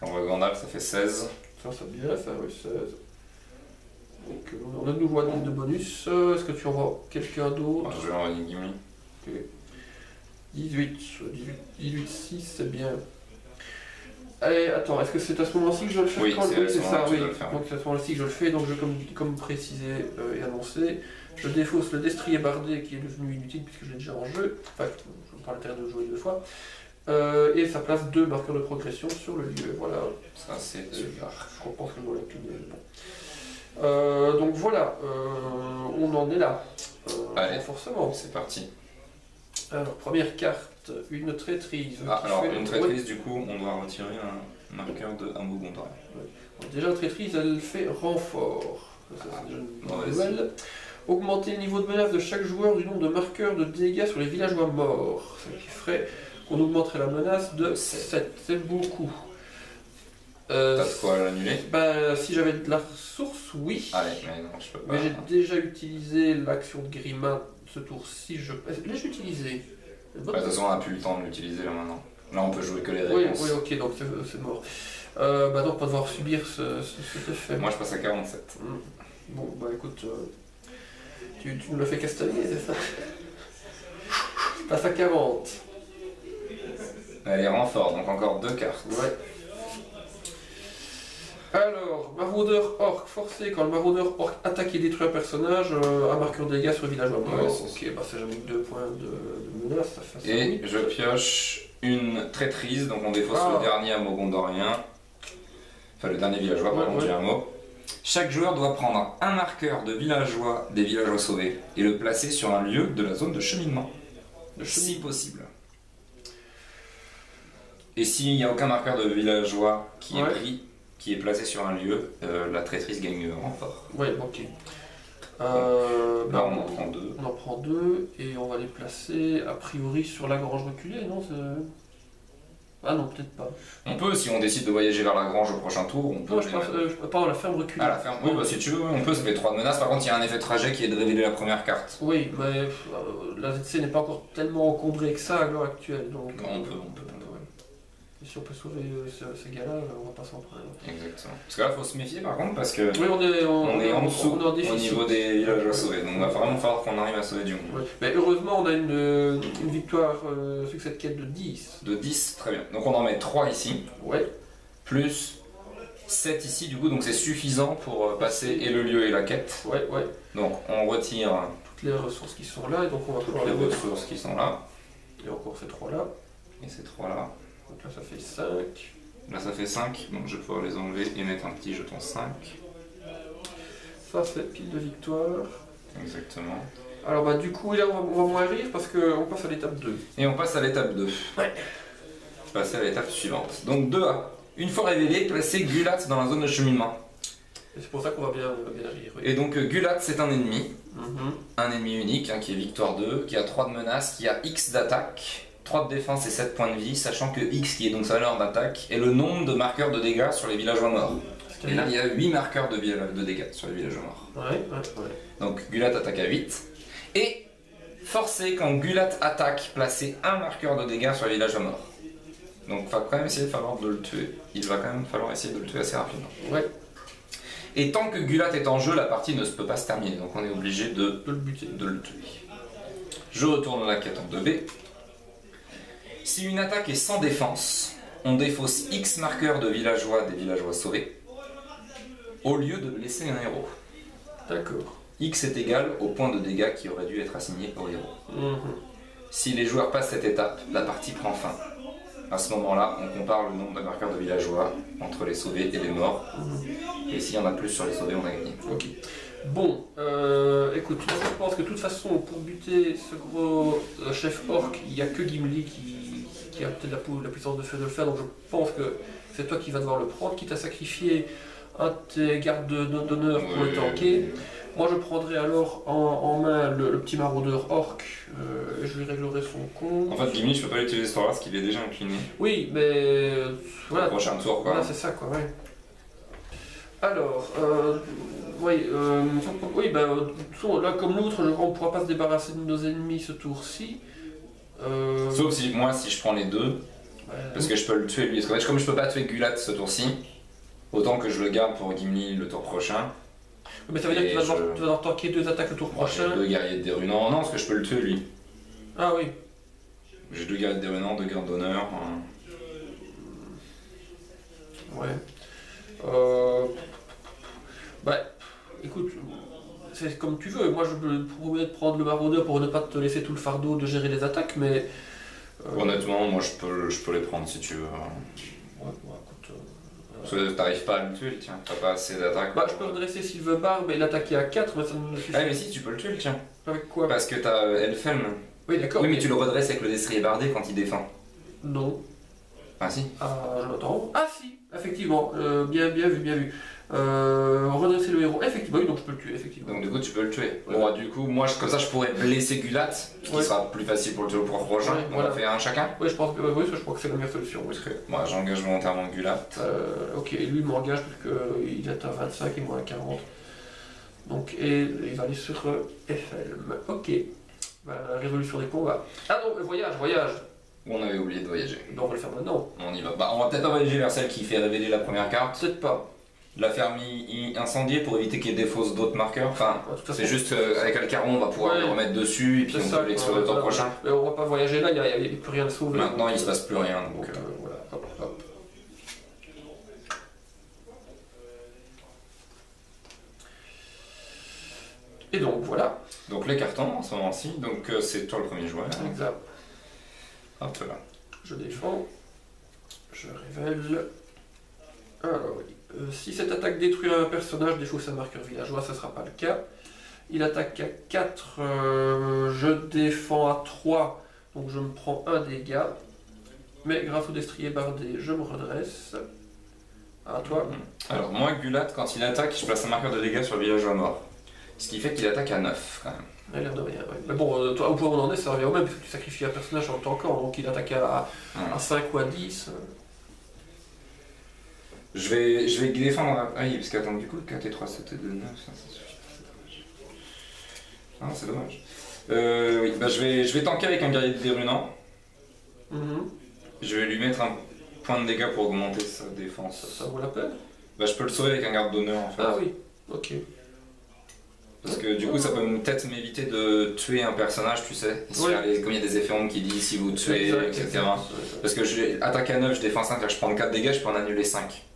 J'envoie Gandalf, ça fait 16. Ça bien, ça oui, 16. Donc on a de nouveau un nombre de bonus. Est-ce que tu envoies quelqu'un d'autre? Je vais envoyer Gimli. Ok. 18, 6, c'est bien. Allez, attends, est-ce que c'est à ce moment-ci que je le fais? Oui, c'est ça, oui. Donc c'est à ce moment-ci que je le fais, donc comme précisé et annoncé, je défausse le destrier bardé qui est devenu inutile puisque je l'ai déjà en jeu, enfin je me parle l'intérêt de jouer 2 fois, et ça place 2 marqueurs de progression sur le lieu, voilà. Ça c'est super. Je pense que je dois la cliner, bon. Donc voilà, on en est là. Allez, renforcement. c'est parti. Alors, première carte, une traîtrise. Alors, une traîtrise, du coup, on doit retirer un marqueur de hameau gondorien. Déjà, la traîtrise, elle fait renfort. Ça, c'est déjà une bonne nouvelle. Augmenter le niveau de menace de chaque joueur du nombre de marqueurs de dégâts sur les villageois morts. Ce qui ferait qu'on augmenterait la menace de 7. C'est beaucoup. T'as de quoi l'annuler? Bah, si j'avais de la ressource, oui. Allez, mais non, je peux pas. Mais j'ai déjà utilisé l'action de Grima ce tour-ci. L'ai-je utilisé? De toute façon, on n'a plus le temps de l'utiliser là maintenant. Là, on peut jouer que les Oui, réponses. oui, ok, donc c'est mort. Bah donc, on va devoir subir cet effet. Moi, je passe à 47. Bon, bah écoute, tu me le fais castaner, c'est ça? Je passe à 40. Allez, renfort, donc encore 2 cartes. Ouais. Alors, maraudeur orc forcé, quand le maraudeur orc attaque et détruit un personnage, un marqueur de dégâts sur le villageois mort. Ouais, ok, bah c'est jamais 2 points de menace, ça fait ça. Et je pioche une traîtrise, donc on défausse le dernier hameau gondorien. Enfin, le dernier villageois, pardon, j'ai un mot. Chaque joueur doit prendre un marqueur de villageois, des villageois sauvés, et le placer sur un lieu de la zone de cheminement, si possible. Et s'il n'y a aucun marqueur de villageois qui est pris, qui est placé sur un lieu, la traîtrise gagne renfort. Ouais, ok. Là, on en prend 2. On en prend 2 et on va les placer a priori sur la grange reculée, non? Ah non, peut-être pas. On peut, si on décide de voyager vers la grange au prochain tour, on peut. Non, je parle de la ferme reculée. Ah, la ferme, oui, bah, si tu veux, on peut, ça fait 3 de menaces. Par contre, il y a un effet de trajet qui est de révéler la première carte. Oui, mais la ZC n'est pas encore tellement encombrée que ça à l'heure actuelle. Donc, on peut. Et si on peut sauver ces gars-là, on va pas s'en prendre. Exactement. Parce que là, il faut se méfier par contre, parce que oui, on est en dessous au niveau des villageois sauvés. Donc il va vraiment falloir qu'on arrive à sauver du monde. Ouais. Mais heureusement, on a une victoire succès de quête de 10. De 10, très bien. Donc on en met 3 ici. Ouais. Plus 7 ici, du coup, donc c'est suffisant pour passer et le lieu et la quête. Ouais. Donc on retire toutes les ressources qui sont là, et donc on va toutes les ressources qui sont là. Et encore ces 3-là. Et ces 3-là. Donc là ça fait 5. Là ça fait 5, donc je vais pouvoir les enlever et mettre un petit jeton 5. Ça c'est pile de victoire. Exactement. Alors bah du coup là on va moins rire parce qu'on passe à l'étape 2. Et on passe à l'étape 2. Ouais. Passer à l'étape suivante. Donc 2A. Une fois révélé, placez Gulat dans la zone de cheminement. Et c'est pour ça qu'on va bien rire. Oui. Et donc Gulat c'est un ennemi. Un ennemi unique qui est victoire 2, qui a 3 de menace, qui a X d'attaque. 3 de défense et 7 points de vie, sachant que X, qui est donc sa valeur d'attaque, est le nombre de marqueurs de dégâts sur les villageois morts. Et là, il y a 8 marqueurs de dégâts sur les villageois morts. Ouais. Donc Gulat attaque à 8. Et forcé, quand Gulat attaque, placer un marqueur de dégâts sur les villageois morts. Donc il va quand même essayer de le tuer. Il va quand même falloir essayer de le tuer assez rapidement. Ouais. Et tant que Gulat est en jeu, la partie ne peut pas se terminer. Donc on est obligé de le buter, de le tuer. Je retourne la quête en 2B. Si une attaque est sans défense, on défausse X marqueurs de villageois des villageois sauvés, au lieu de blesser un héros. D'accord. X est égal au point de dégâts qui aurait dû être assigné au héros. Si les joueurs passent cette étape, la partie prend fin. À ce moment-là, on compare le nombre de marqueurs de villageois entre les sauvés et les morts. Et s'il y en a plus sur les sauvés, on a gagné. Ok. Bon, écoute, je pense que de toute façon, pour buter ce gros chef orc, il n'y a que Gimli qui a peut-être la puissance de le faire, donc je pense que c'est toi qui vas devoir le prendre, quitte à sacrifier un de tes gardes d'honneur pour le tanker. Moi je prendrai alors en main le petit maraudeur orc, et je lui réglerai son compte. En fait, Gimli, je peux pas l'utiliser ce tour-là parce qu'il est déjà incliné. Oui, mais voilà. Prochain tour, quoi. Voilà, c'est ça, quoi, ouais. Alors, oui, là comme l'autre, on ne pourra pas se débarrasser de nos ennemis ce tour-ci. Sauf si moi, si je prends les deux, parce que je peux le tuer lui. Parce qu'en fait, comme je peux pas tuer Gulat ce tour-ci, autant que je le garde pour Gimli le tour prochain. Mais ça veut dire que tu vas devoir tanker 2 attaques le tour prochain. J'ai 2 guerriers de dérunan, non, parce que je peux le tuer lui. Ah oui. J'ai 2 guerriers de dérunan, 2 gardes d'honneur. Ouais. Bah, écoute, c'est comme tu veux. Moi, je peux promets de prendre le maraudeur pour ne pas te laisser tout le fardeau de gérer les attaques, mais. Honnêtement, moi, je peux les prendre si tu veux. Ouais, écoute. Parce que t'arrives pas à le tuer, le tien. T'as pas assez d'attaque. Bah, je peux redresser Silverbar, mais l'attaquer à 4, mais ça ne suffit pas. Ah, mais si, tu peux le tuer, le tien. Avec quoi? Parce que t'as Elfhelm. Oui, d'accord. Oui, mais tu le redresses avec le destrier bardé quand il défend. Non. Ah si. Ah, je m'attends. Ah si, effectivement. Bien vu, bien vu. Redresser le héros. Effectivement, oui, donc je peux le tuer, effectivement. Donc du coup tu peux le tuer. Ouais. Bon du coup moi comme ça je pourrais blesser Gulat, ce qui Ouais. sera plus facile pour le tour prochain. Ouais, On voilà. en fait un chacun. Oui, je pense que, oui, je crois que c'est la meilleure solution. Oui. Moi j'engage volontairement Gulat. Ok, lui il m'engage parce qu'il est à 25 et moi à 40. Donc, et il va aller sur Elfhelm. Ok. Résolution des combats. Ah non, voyage. On avait oublié de voyager. Donc on va le faire maintenant. On y va. Bah, on va peut-être pas voyager vers celle qui fait révéler la première carte. Peut-être pas. La faire incendier pour éviter qu'il y ait des fausses d'autres marqueurs. Enfin, De toute façon, c'est juste avec Alcaron on va pouvoir Ouais. le remettre dessus et puis c'est on ça, peut l'explorer le temps voilà. prochain. Mais on va pas voyager là, il n'y a plus rien à sauver. Maintenant donc, il se passe plus rien donc. voilà, hop. Et donc voilà, Donc les cartons en ce moment-ci, donc c'est toi le premier joueur. exact. Hop là. Je défends, je révèle. Alors oui. Si cette attaque détruit un personnage, défausse un marqueur villageois, ce ne sera pas le cas. Il attaque à 4, je défends à 3, donc je me prends un dégât. Mais grâce au destrier bardé, je me redresse. À toi. Alors moi Gulat quand il attaque je place un marqueur de dégâts sur le villageois mort. Ce qui fait qu'il attaque à 9 quand même. Il a l'air de rien, ouais. Mais bon, toi, au point où on en est, ça revient au même, parce que tu sacrifies un personnage en tant qu'en, donc il attaque à 5 ou à 10. Je vais défendre. Ah oui, parce qu'attends, du coup, 4 et 3, c'était 2, 9, ça suffit. Ah, c'est dommage. Oui, bah je vais tanker avec un guerrier de dérunan. Je vais lui mettre un point de dégâts pour augmenter sa défense. Ça vaut la peine? Bah, je peux le sauver avec un garde d'honneur en fait. Ah oui, ok. Parce que du coup, ça peut peut-être m'éviter de tuer un personnage, tu sais. Comme il y a des effets qui disent si vous tuez, etc. Parce que je attaque à 9, je défends 5, là je prends 4 dégâts, je peux en annuler 5.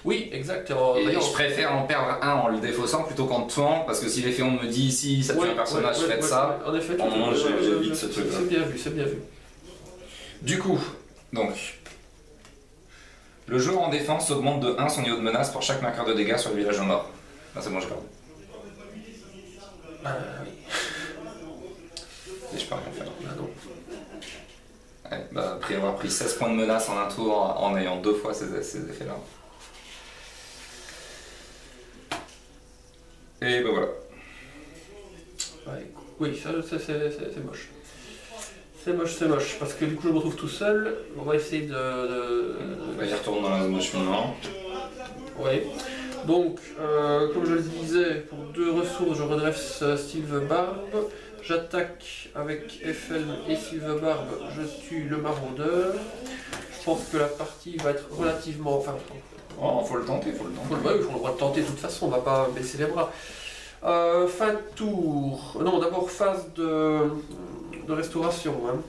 Oui, exactement. Et je préfère en perdre un en le défaussant plutôt qu'en le tuant, parce que si l'effet on me dit si ça tue un personnage, faites ça. En effet, en moins j'évite ce truc là. C'est bien vu, c'est bien vu. Du coup, donc, le joueur en défense augmente de 1 son niveau de menace pour chaque marqueur de dégâts sur le village en mort. Ah c'est bon, j'ai perdu. Oui. Et je peux rien faire. Ah non. Ouais, bah, après avoir pris 16 points de menace en un tour en ayant 2 fois ces effets là. Et bah voilà. Ouais, oui, ça c'est moche. C'est moche, parce que du coup je me retrouve tout seul. On va essayer de... On va y retourner dans la zone de cheminement. Oui. Donc, comme je le disais, pour 2 ressources, je redresse Sylvebarbe. J'attaque avec Elfhelm et Sylvebarbe. Je tue le maraudeur. Je pense que la partie va être relativement... Enfin, Oh, faut le tenter, faut le tenter. faut le droit de tenter de toute façon, on va pas baisser les bras. Fin de tour. Non, d'abord phase de restauration. Hein.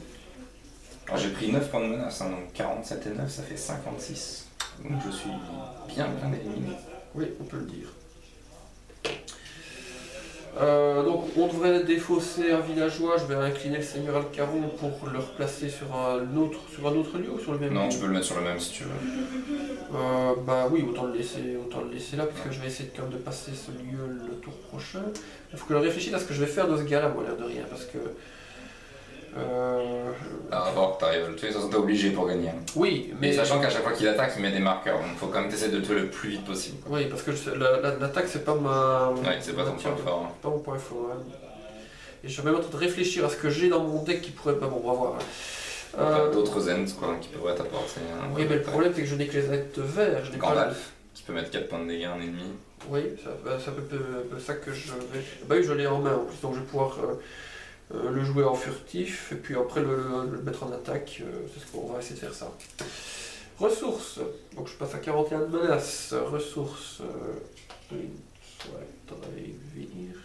Alors j'ai pris 9 points de menace, hein, donc 47 et 9, ça fait 56. Donc je suis bien éliminé. Oui, on peut le dire. Donc on devrait défausser un villageois, je vais incliner le seigneur Alcaron pour le replacer sur un autre lieu ou sur le même lieu? Non, tu peux le mettre sur le même si tu veux. Bah oui, autant le laisser là, puisque je vais essayer quand même de passer ce lieu le tour prochain. Il faut que je réfléchisse à ce que je vais faire de ce gars-là, moi, l'air de rien, parce que... Avant que tu arrives à le tuer, ça t'es obligé pour gagner. Oui, mais... Sachant qu'à chaque fois qu'il attaque, il met des marqueurs, donc il faut quand même essayer de le tuer le plus vite possible. Oui, parce que l'attaque, c'est pas ma... Ouais, c'est pas ton point fort. Hein. Pas mon point fort. Hein. Et je suis même en train de réfléchir à ce que j'ai dans mon deck qui pourrait... Bah bon, on va voir. D'autres ends quoi, qui pourraient t'apporter. Oui, mais le problème, c'est que je n'ai que les ends de verre. Gandalf, qui peut mettre 4 points de dégâts à un ennemi. Oui, c'est un peu ça que je vais... Bah oui, je l'ai en main en plus, donc je vais pouvoir... le jouer en furtif et puis après le mettre en attaque, c'est ce qu'on va essayer de faire ça. Ressources, donc je passe à 41 de menace. Ressources, ouais, t'en avais venir.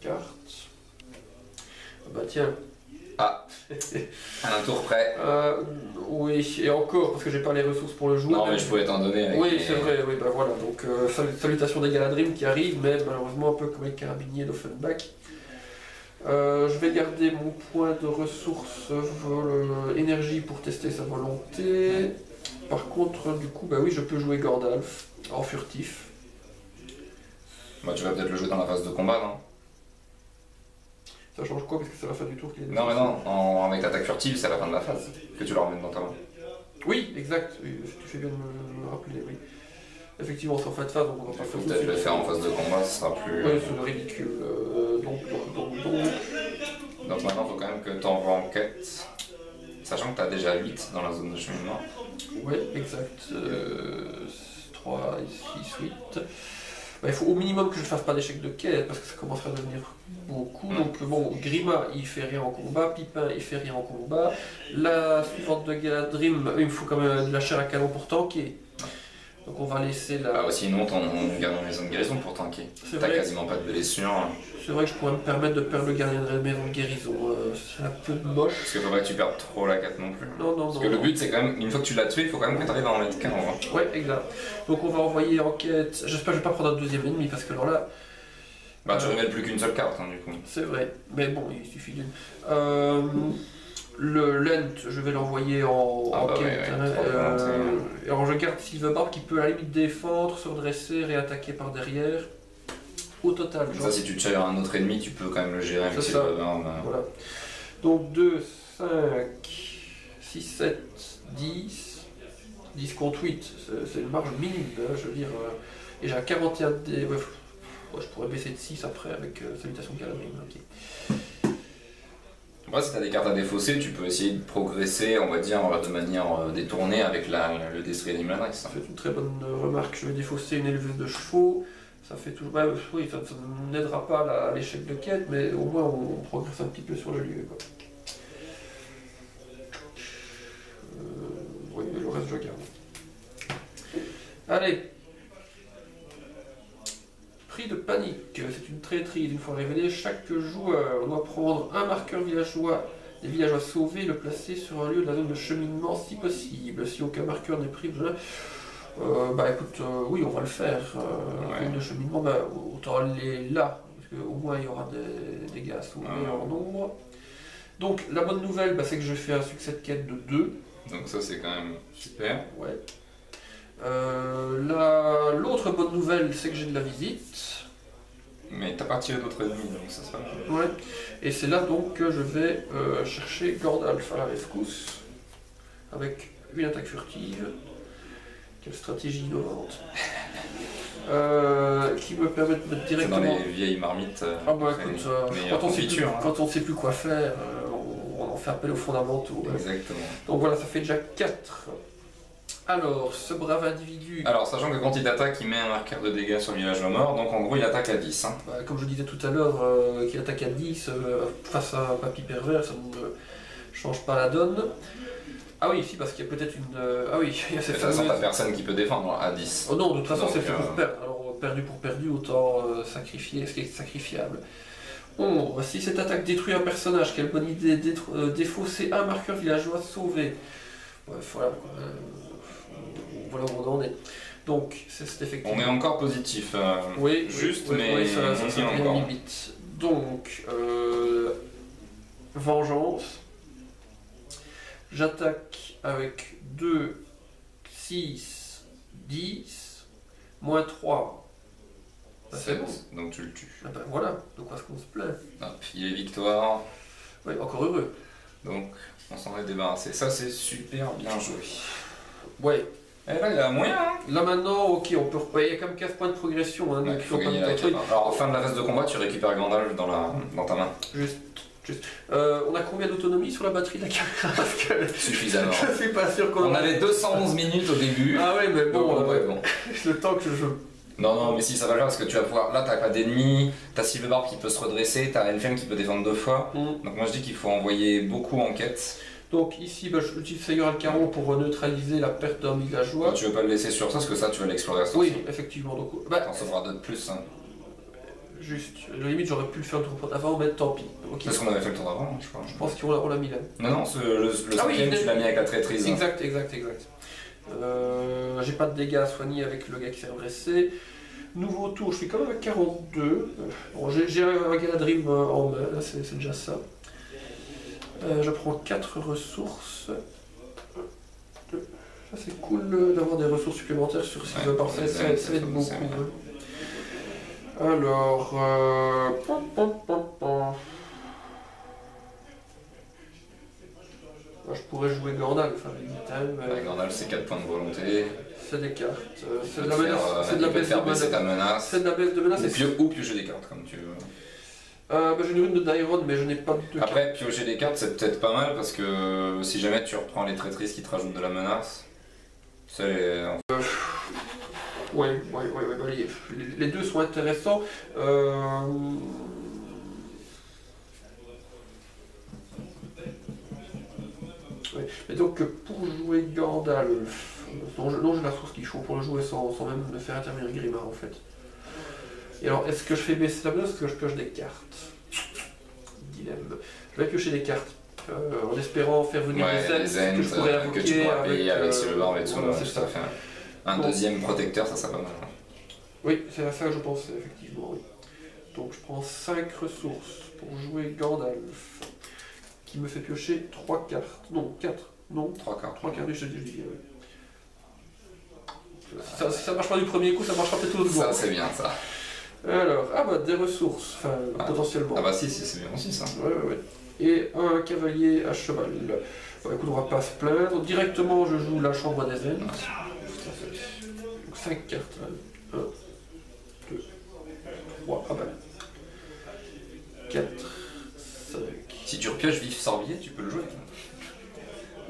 Carte. Bah tiens. Ah, à un tour près. Oui, et encore, parce que j'ai pas les ressources pour le jouer. Non, mais je pouvais t'en donner. Avec oui, c'est vrai, oui, bah voilà. Donc, salutations des Galadrim qui arrivent, mais malheureusement un peu comme les carabiniers d'Offenbach. Je vais garder mon point de ressources énergie pour tester sa volonté. Par contre, du coup, bah oui, je peux jouer Gandalf en furtif. Bah, tu vas peut-être le jouer dans la phase de combat, non? Ça change quoi parce que c'est la fin du tour qu'il est Non, mais non, avec l'attaque furtive, c'est à la fin de la phase que tu le ramènes dans ta main. Oui, exact, oui, tu fais bien de me rappeler, oui. Effectivement, c'est en fin de phase, donc on va pas Il faut faire peut-être le faire en phase de combat, ce sera plus. Ouais, c'est ridicule. Donc. Donc maintenant, il faut quand même que tu envoies en quête. Sachant que tu as déjà 8 dans la zone de cheminement. Ouais, exact. 3, 6, 8. Bah, il faut au minimum que je ne fasse pas d'échec de quête parce que ça commencerait à devenir beaucoup. Donc bon, Grima il fait rien en combat, Pipin il fait rien en combat. La suivante de Galadrim, il me faut quand même de la chair à canon pour tanker. Donc on va laisser la. Ah, sinon, on garde dans les zones de guérison pour tanker. T'as quasiment pas de blessures. C'est vrai que je pourrais me permettre de perdre le gardien de maison de guérison. C'est un peu moche. Parce qu'il faudrait que tu perdes trop la 4 non plus. Non. Parce que le but, c'est quand même, une fois que tu l'as tué, il faut quand même que tu arrives à en mettre qu'un. Ouais, exact. Donc on va envoyer en quête. J'espère que je vais pas prendre un deuxième ennemi parce que alors là. Bah, tu révèles plus qu'une seule carte, du coup. C'est vrai, mais bon, il suffit d'une. Le Lent, je vais l'envoyer en quête. Ouais. Alors je garde Silverbarb qui peut à la limite défendre, se redresser, réattaquer par derrière. Au total, Ça, si tu tires un autre ennemi, tu peux quand même le gérer avec Silverbarb. Voilà. Donc 2, 5, 6, 7, 10. 10 contre 8, c'est une marge minime, je veux dire. Et j'ai un 41 dés. Ouais, je pourrais baisser de 6 après avec Salutation Galadrim. Okay. Après, si tu as des cartes à défausser, tu peux essayer de progresser, on va dire, de manière détournée avec le Destrier d'Imladris. C'est une très bonne remarque. Je vais défausser une éleveuse de chevaux. Ça fait toujours. Bah, oui, ça n'aidera pas à l'échec de quête, mais au moins on progresse un petit peu sur le lieu. Quoi. Oui, mais le reste je garde. Allez. Prix de panique, c'est une traîtrise. Une fois révélé, chaque joueur doit prendre un marqueur villageois des villageois sauvés et le placer sur un lieu de la zone de cheminement si possible. Si aucun marqueur n'est pris, bah écoute, oui, on va le faire. Zone de cheminement, bah, autant aller là, parce qu'au moins il y aura des dégâts à sauver en nombre. Donc la bonne nouvelle, bah, c'est que je fais un succès de quête de 2. Donc ça c'est quand même super. Ouais. L'autre bonne nouvelle, c'est que j'ai de la visite. Mais t'as pas tiré d'autres ennemis, donc ça se passe. Ouais. Et c'est là donc que je vais chercher Gandalf à la rescousse. Avec une attaque furtive. Quelle stratégie innovante. Qui me permet de mettre directement... C'est dans les vieilles marmites. Ah bah écoute, quand on sait plus quoi faire, on fait appel aux fondamentaux. Exactement. Donc voilà, ça fait déjà 4. Alors, ce brave individu... Alors, sachant que quand il attaque, il met un marqueur de dégâts sur le villageois mort, donc en gros il attaque à 10. Hein. Bah, comme je disais tout à l'heure, qu'il attaque à 10 face à un papy pervers, ça ne change pas la donne. Ah oui, si, parce qu'il y a peut-être une... Ah oui, il y a cette fameuse... De toute façon, t'as personne qui peut défendre à 10. Oh non, de toute façon, c'est fait pour perdre. Alors, perdu pour perdu, autant sacrifier ce qui est sacrifiable. Bon, si cette attaque détruit un personnage, quelle bonne idée, défausser un marqueur villageois sauvé. Bref, voilà. Voilà où on en est. Donc, c'est effectivement... On est encore positif. Oui, juste, oui, mais oui, ça on devient limite. Donc, vengeance. J'attaque avec 2, 6, 10, moins 3. Bah, c'est bon. Donc tu le tues. Ah ben voilà, de quoi est-ce qu'on se plaint. Hop, il est victoire. Oui, encore heureux. Donc, on s'en est débarrassé. Ça, c'est super bien joué. Ouais. Et là, il y a moyen, hein. Là maintenant, ok, on peut. Il y a quand même 15 points de progression. Hein, il faut gagner la truc. Alors, en fin de la phase de combat, tu récupères Gandalf dans ta main. Juste. On a combien d'autonomie sur la batterie de la caméra? Parce que suffisamment. Je suis pas sûr qu'on... On avait 211 minutes au début. Ah ouais, mais bon, bon. le temps que je... Non, mais si, ça va le faire parce que tu vas pouvoir... Là, t'as pas d'ennemis, t'as Silverbarb qui peut se redresser, t'as Elfhelm qui peut défendre 2 fois. Donc moi, je dis qu'il faut envoyer beaucoup en quête. Donc ici, bah, j'utilise Seigneur Alcaron pour neutraliser la perte d'un villageois. Tu veux pas le laisser sur ça parce que ça, tu vas l'explorer à ce Oui, effectivement. Donc, t'en sauveras 2 de plus. Hein. Juste, à la limite j'aurais pu le faire le tour avant, mais tant pis. Okay. Parce qu'on avait fait le tour d'avant, je crois. Je pense qu'on l'a mis là. Non, le cinquième, tu l'as mis avec la traîtrise. Exact. J'ai pas de dégâts à soigner avec le gars qui s'est redressé. Nouveau tour, je suis quand même à 42. Bon, j'ai un Galadrim en main, là c'est déjà ça. Je prends 4 ressources. Ça c'est cool d'avoir des ressources supplémentaires sur Silverbarb, ça va être beaucoup. Moi, je pourrais jouer Gandalf avec l'item. Gandalf, c'est 4 points de volonté. C'est des cartes. C'est de la menace. C'est de la baisse de baisser ta menace. C'est de la baisse de menace. Ou piocher des cartes, comme tu veux. J'ai une rune de Dairon, mais je n'ai pas de cartes. Après, piocher des cartes, c'est peut-être pas mal parce que si jamais tu reprends les traîtrises qui te rajoutent de la menace, c'est. Ouais, les deux sont intéressants. Ouais. Mais donc pour jouer Gandalf, non, j'ai la source qu'il faut pour le jouer sans même me faire intervenir Grimard en fait. Et alors, est-ce que je fais baisser la menace ou est-ce que je pioche des cartes? Dilemme. Je vais piocher des cartes. En espérant faire venir des ends que je pourrais invoquer que tu pourras payer avec Silverbarb et tout. Voilà, c'est ça. Un deuxième protecteur, ça serait pas mal. Oui, c'est à ça que je pensais, effectivement. Oui. Donc je prends 5 ressources pour jouer Gandalf, qui me fait piocher 3 cartes. Non, 4. Non, 3 cartes. 3 cartes, je dis. Si ça marche pas du premier coup, ça marchera peut-être au second. Ça, c'est bien, ça. Alors, des ressources, enfin, potentiellement. Ah bah si, c'est bien aussi, ça. Ouais. Et un cavalier à cheval. Bon, écoute, on va pas se plaindre. Directement, je joue la chambre des ailes. Donc 5 cartes. 1, 2, 3, 4, 5. Si tu repioches Vif Sorbier, tu peux le jouer.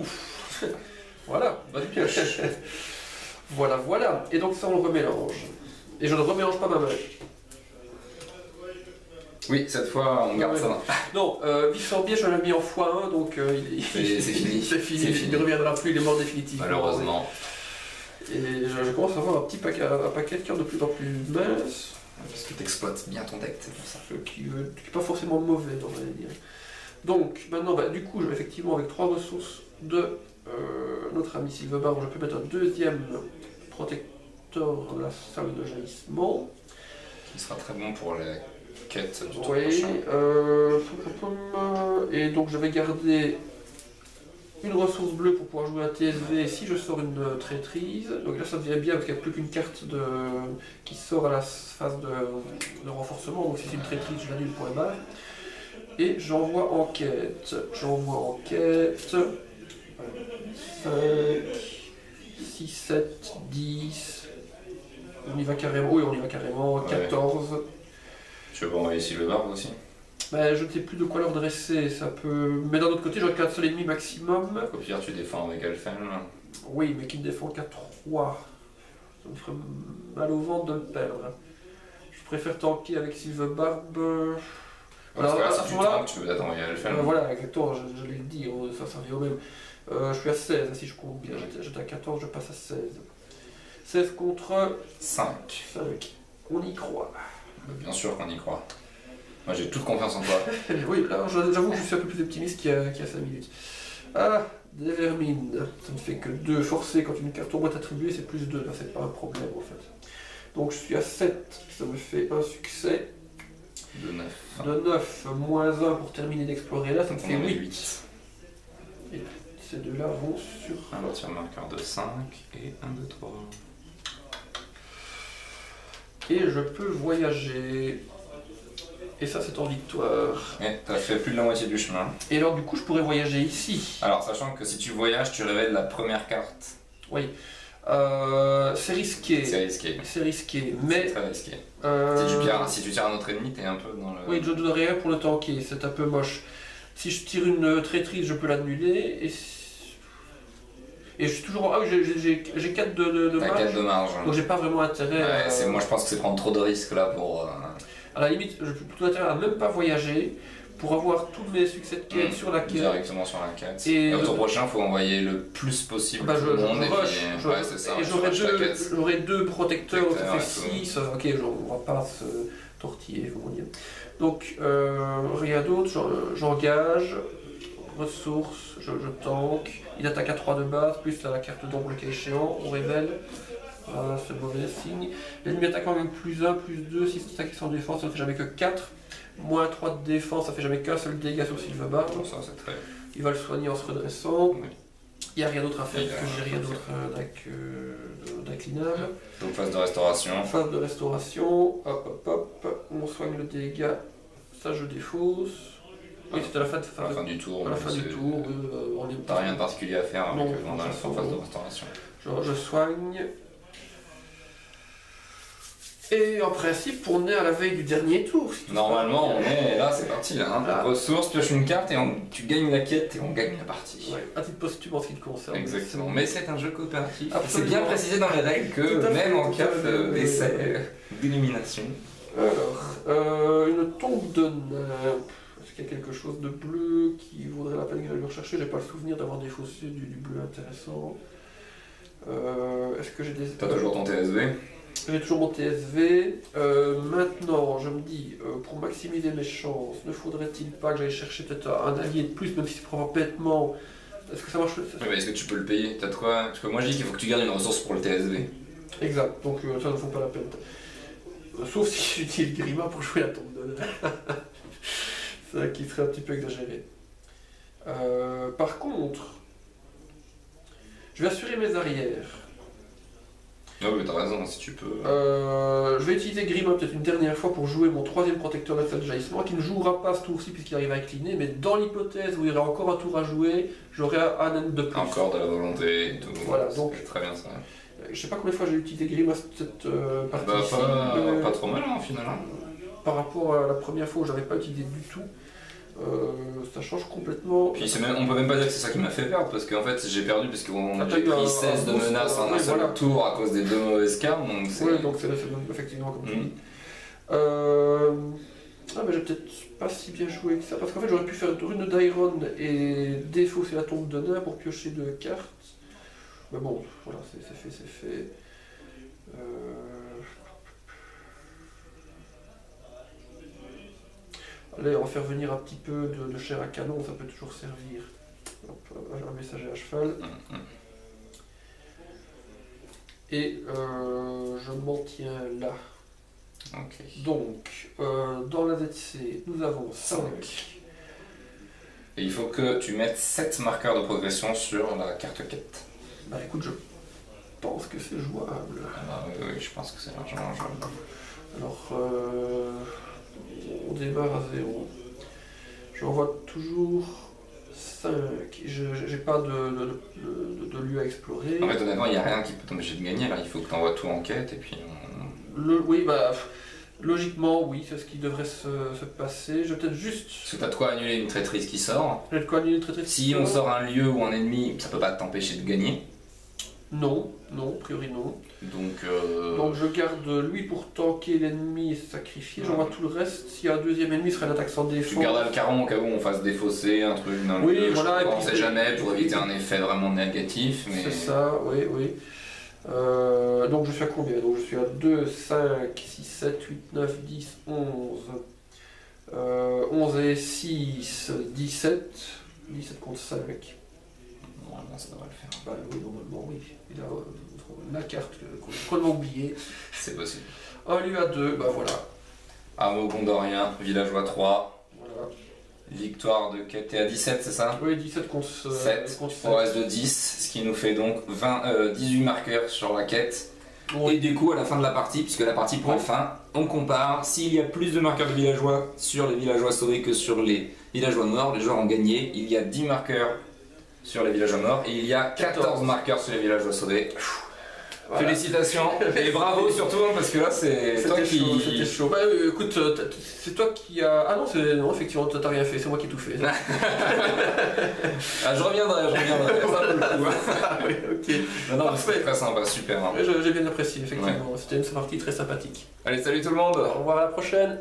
Ouf. Voilà, bonne pioche. Voilà. Et donc ça, on le remélange. Et je ne remélange pas ma main. Oui, cette fois, on garde ça. Non, Vif Sorbier, je l'ai mis en x1, donc c'est fini. C'est fini. Il ne reviendra plus, il est mort définitivement. Malheureusement. Et je commence à avoir un paquet de cartes de plus en plus mince. Parce que tu exploites bien ton deck, c'est pour ça. Qui n'est pas forcément mauvais, on va dire. Donc, maintenant, du coup, effectivement, avec 3 ressources de notre ami Silverbarb, je peux mettre un deuxième protecteur dans la salle de jaillissement. Qui sera très bon pour les quêtes du tour prochain. Et donc, je vais garder une ressource bleue pour pouvoir jouer un TSV si je sors une traîtrise. Donc là ça devient bien parce qu'il n'y a plus qu'une carte qui sort à la phase de renforcement. Donc si c'est une traîtrise, je l'annule pour les balles. Et j'envoie en quête. 5, 6, 7, 10. On y va carrément. Oui, on y va carrément. 14. Tu veux envoyer Silverbarb aussi? Je ne sais plus de quoi leur dresser, ça peut... Mais d'un autre côté, j'aurais qu'un seul ennemi maximum. Au pire, tu défends avec Elfen. Oui, mais qui ne défend qu'à 3. Ça me ferait mal au ventre de le perdre. Je préfère tanker avec Silverbarb. Parce que là, si tu tankes, tu peux peut-être envoyer Elfen. Voilà, exactement, je l'ai dit, ça revient au même. Je suis à 16, si je compte bien. J'étais à 14, je passe à 16. 16 contre 5. On y croit. Bien sûr qu'on y croit. Moi j'ai toute confiance en toi. Oui, là j'avoue que je suis un peu plus optimiste qu'il y a 5 minutes. Des vermines. Ça ne fait que 2 forcés quand une carte tombe est attribuée, c'est plus 2. Là c'est pas un problème en fait. Donc je suis à 7, ça me fait un succès. De 9. De 9, moins 1 pour terminer d'explorer là, ça me fait 8. Et ces deux-là vont sur... Un tir marqueur de 5 et 1 de 3. Et je peux voyager. Et ça c'est en victoire. Et t'as fait plus de la moitié du chemin. Et alors du coup je pourrais voyager ici. Alors sachant que si tu voyages, tu révèles la première carte. Oui. C'est risqué. C'est risqué. Mais... C'est très risqué. Si tu tires un autre ennemi, t'es un peu dans le... Oui, je ne donne rien pour le tanker, c'est un peu moche. Si je tire une traîtrise, je peux l'annuler. Et je suis toujours... Ah oui, j'ai 4 de marge. T'as 4 de marge. Donc j'ai pas vraiment intérêt... Ouais, moi je pense que c'est prendre trop de risques là pour... À la limite, j'ai plutôt intérêt à même pas voyager pour avoir tous mes succès de quête sur la quête. Directement sur la quête. Et au tour prochain, il faut envoyer le plus possible tout le monde. J'aurai 2 protecteurs, ça fait 6. Ok, on va pas se tortiller, faut dire. Donc, rien d'autre, j'engage, ressources, je tank. Il attaque à 3 de base, plus la carte d'ombre le cas échéant, on révèle. Voilà, c'est mauvais signe. L'ennemi attaque quand même plus 1, plus 2, si c'est attaqué sans défense, ça ne fait jamais que 4. Moins 3 de défense, ça fait jamais qu'un seul dégât sur Silverbarb. Ça, c'est très... Il va le soigner en se redressant. Oui. Il n'y a rien d'autre à faire, parce que j'ai rien d'autre d'inclinable. Donc phase de restauration. Phase de restauration, hop, on soigne le dégât, ça je défausse. Oui, c'était à la fin, à la fin du tour. à la fin du tour. T'as rien de particulier à faire avec Non, dans la phase de restauration. Je soigne. Et en principe, on est à la veille du dernier tour. Si Normalement, on est là, c'est parti là. Hein. Ressources, pioche une carte et tu gagnes la quête et on gagne la partie. Ouais, à titre posthume en ce qui te concerne. Exactement. Mais c'est un jeu coopératif. C'est bien précisé dans les règles que même en cas d'essai, d'élimination. Alors, une tombe de nain. Est-ce qu'il y a quelque chose de bleu qui vaudrait la peine que j'aille le rechercher? J'ai pas le souvenir d'avoir défaussé du bleu intéressant. Est-ce que j'ai des... T'as toujours ton TSV? J'ai toujours mon TSV. Maintenant, je me dis, pour maximiser mes chances, ne faudrait-il pas que j'aille chercher peut-être un allié de plus, même si c'est probablement bêtement. Est-ce que ça marche? Mais est-ce que tu peux le payer? T'as de quoi? Parce que moi je dis qu'il faut que tu gardes une ressource pour le TSV. Exact, donc ça ne vaut pas la peine. Sauf si j'utilise Grima pour jouer la tombe de nain. C'est ça qui serait un petit peu exagéré. Par contre, je vais assurer mes arrières. Ah oui, t'as raison, si tu peux. Je vais utiliser Grima peut-être une dernière fois pour jouer mon troisième protecteur de la salle de jaillissement, qui ne jouera pas ce tour-ci puisqu'il arrive à incliner, mais dans l'hypothèse où il y aurait encore un tour à jouer, j'aurai un N de plus. Encore de la volonté et tout. Voilà, donc très bien ça. Je sais pas combien de fois j'ai utilisé Grima cette partie. Pas trop mal en final. Hein. Par rapport à la première fois où j'avais pas utilisé du tout. Ça change complètement. Puis on peut même pas dire que c'est ça qui m'a fait perdre parce qu'en fait j'ai perdu parce qu'on a pris 16 de menaces en un seul tour à cause des 2 mauvaises cartes. Donc c'est effectivement comme tu dis. Mais j'ai peut-être pas si bien joué que ça parce qu'en fait j'aurais pu faire Rune d'Iron et défausser la tombe de nain pour piocher 2 cartes. Mais bon, voilà, c'est fait. Allez, on va faire venir un petit peu de chair à canon, ça peut toujours servir. Hop, un messager à cheval. Et je m'en tiens là. Okay. Donc, dans la ZC, nous avons 5. Et il faut que tu mettes 7 marqueurs de progression sur la carte quête. Bah écoute, je pense que c'est jouable. Oui, je pense que c'est largement jouable. Alors, on démarre à 0. J'envoie toujours 5. J'ai pas de lieu à explorer. En fait, honnêtement, il n'y a rien qui peut t'empêcher de gagner. Là, il faut que tu envoies tout en quête et puis. Oui, bah. Logiquement, oui, c'est ce qui devrait se passer. Je vais peut-être juste. Parce que t'as de quoi annuler une traîtrise qui sort. J'ai de quoi annuler une traîtrise qui sort. Si on sort un lieu ou un ennemi, ça peut pas t'empêcher de gagner. Non, a priori non. Donc je garde lui pour tanker l'ennemi et se sacrifier. J'envoie tout le reste. S'il y a un deuxième ennemi, ce serait une attaque sans défense. Tu gardes le caron au cas où on fasse défausser un truc. Oui, voilà. On sait jamais pour éviter un effet vraiment négatif. Mais... C'est ça, oui. Donc je suis à combien? Donc je suis à 2, 5, 6, 7, 8, 9, 10, 11. 11 et 6, 17. 17 contre 5. Normalement ça devrait le faire. Bah oui, normalement oui. Il a la carte qu'on a complètement oubliée. C'est possible. Un lieu à 2, bah voilà. Hameau gondorien, villageois 3. Voilà. Victoire de quête. T'es à 17, c'est ça? Oui, 17 contre 7. On reste de 10, ce qui nous fait donc 18 marqueurs sur la quête. Oui. Et du coup, à la fin de la partie, puisque la partie prend fin, on compare. S'il y a plus de marqueurs de villageois sur les villageois sauvés que sur les villageois morts, les joueurs ont gagné. Il y a 10 marqueurs sur les villageois morts et il y a 14 marqueurs sur les villageois sauvés. Voilà. Félicitations et bravo surtout parce que là c'est toi qui... C'était chaud. Bah écoute, c'est toi qui a... Ah non, effectivement, t'as rien fait, c'est moi qui ai tout fait. Je reviendrai, ça vaut le coup. Oui, ok. Non, c'était très sympa, super. Hein. J'ai bien apprécié, effectivement. Ouais. C'était une partie très sympathique. Allez, salut tout le monde. Au revoir à la prochaine.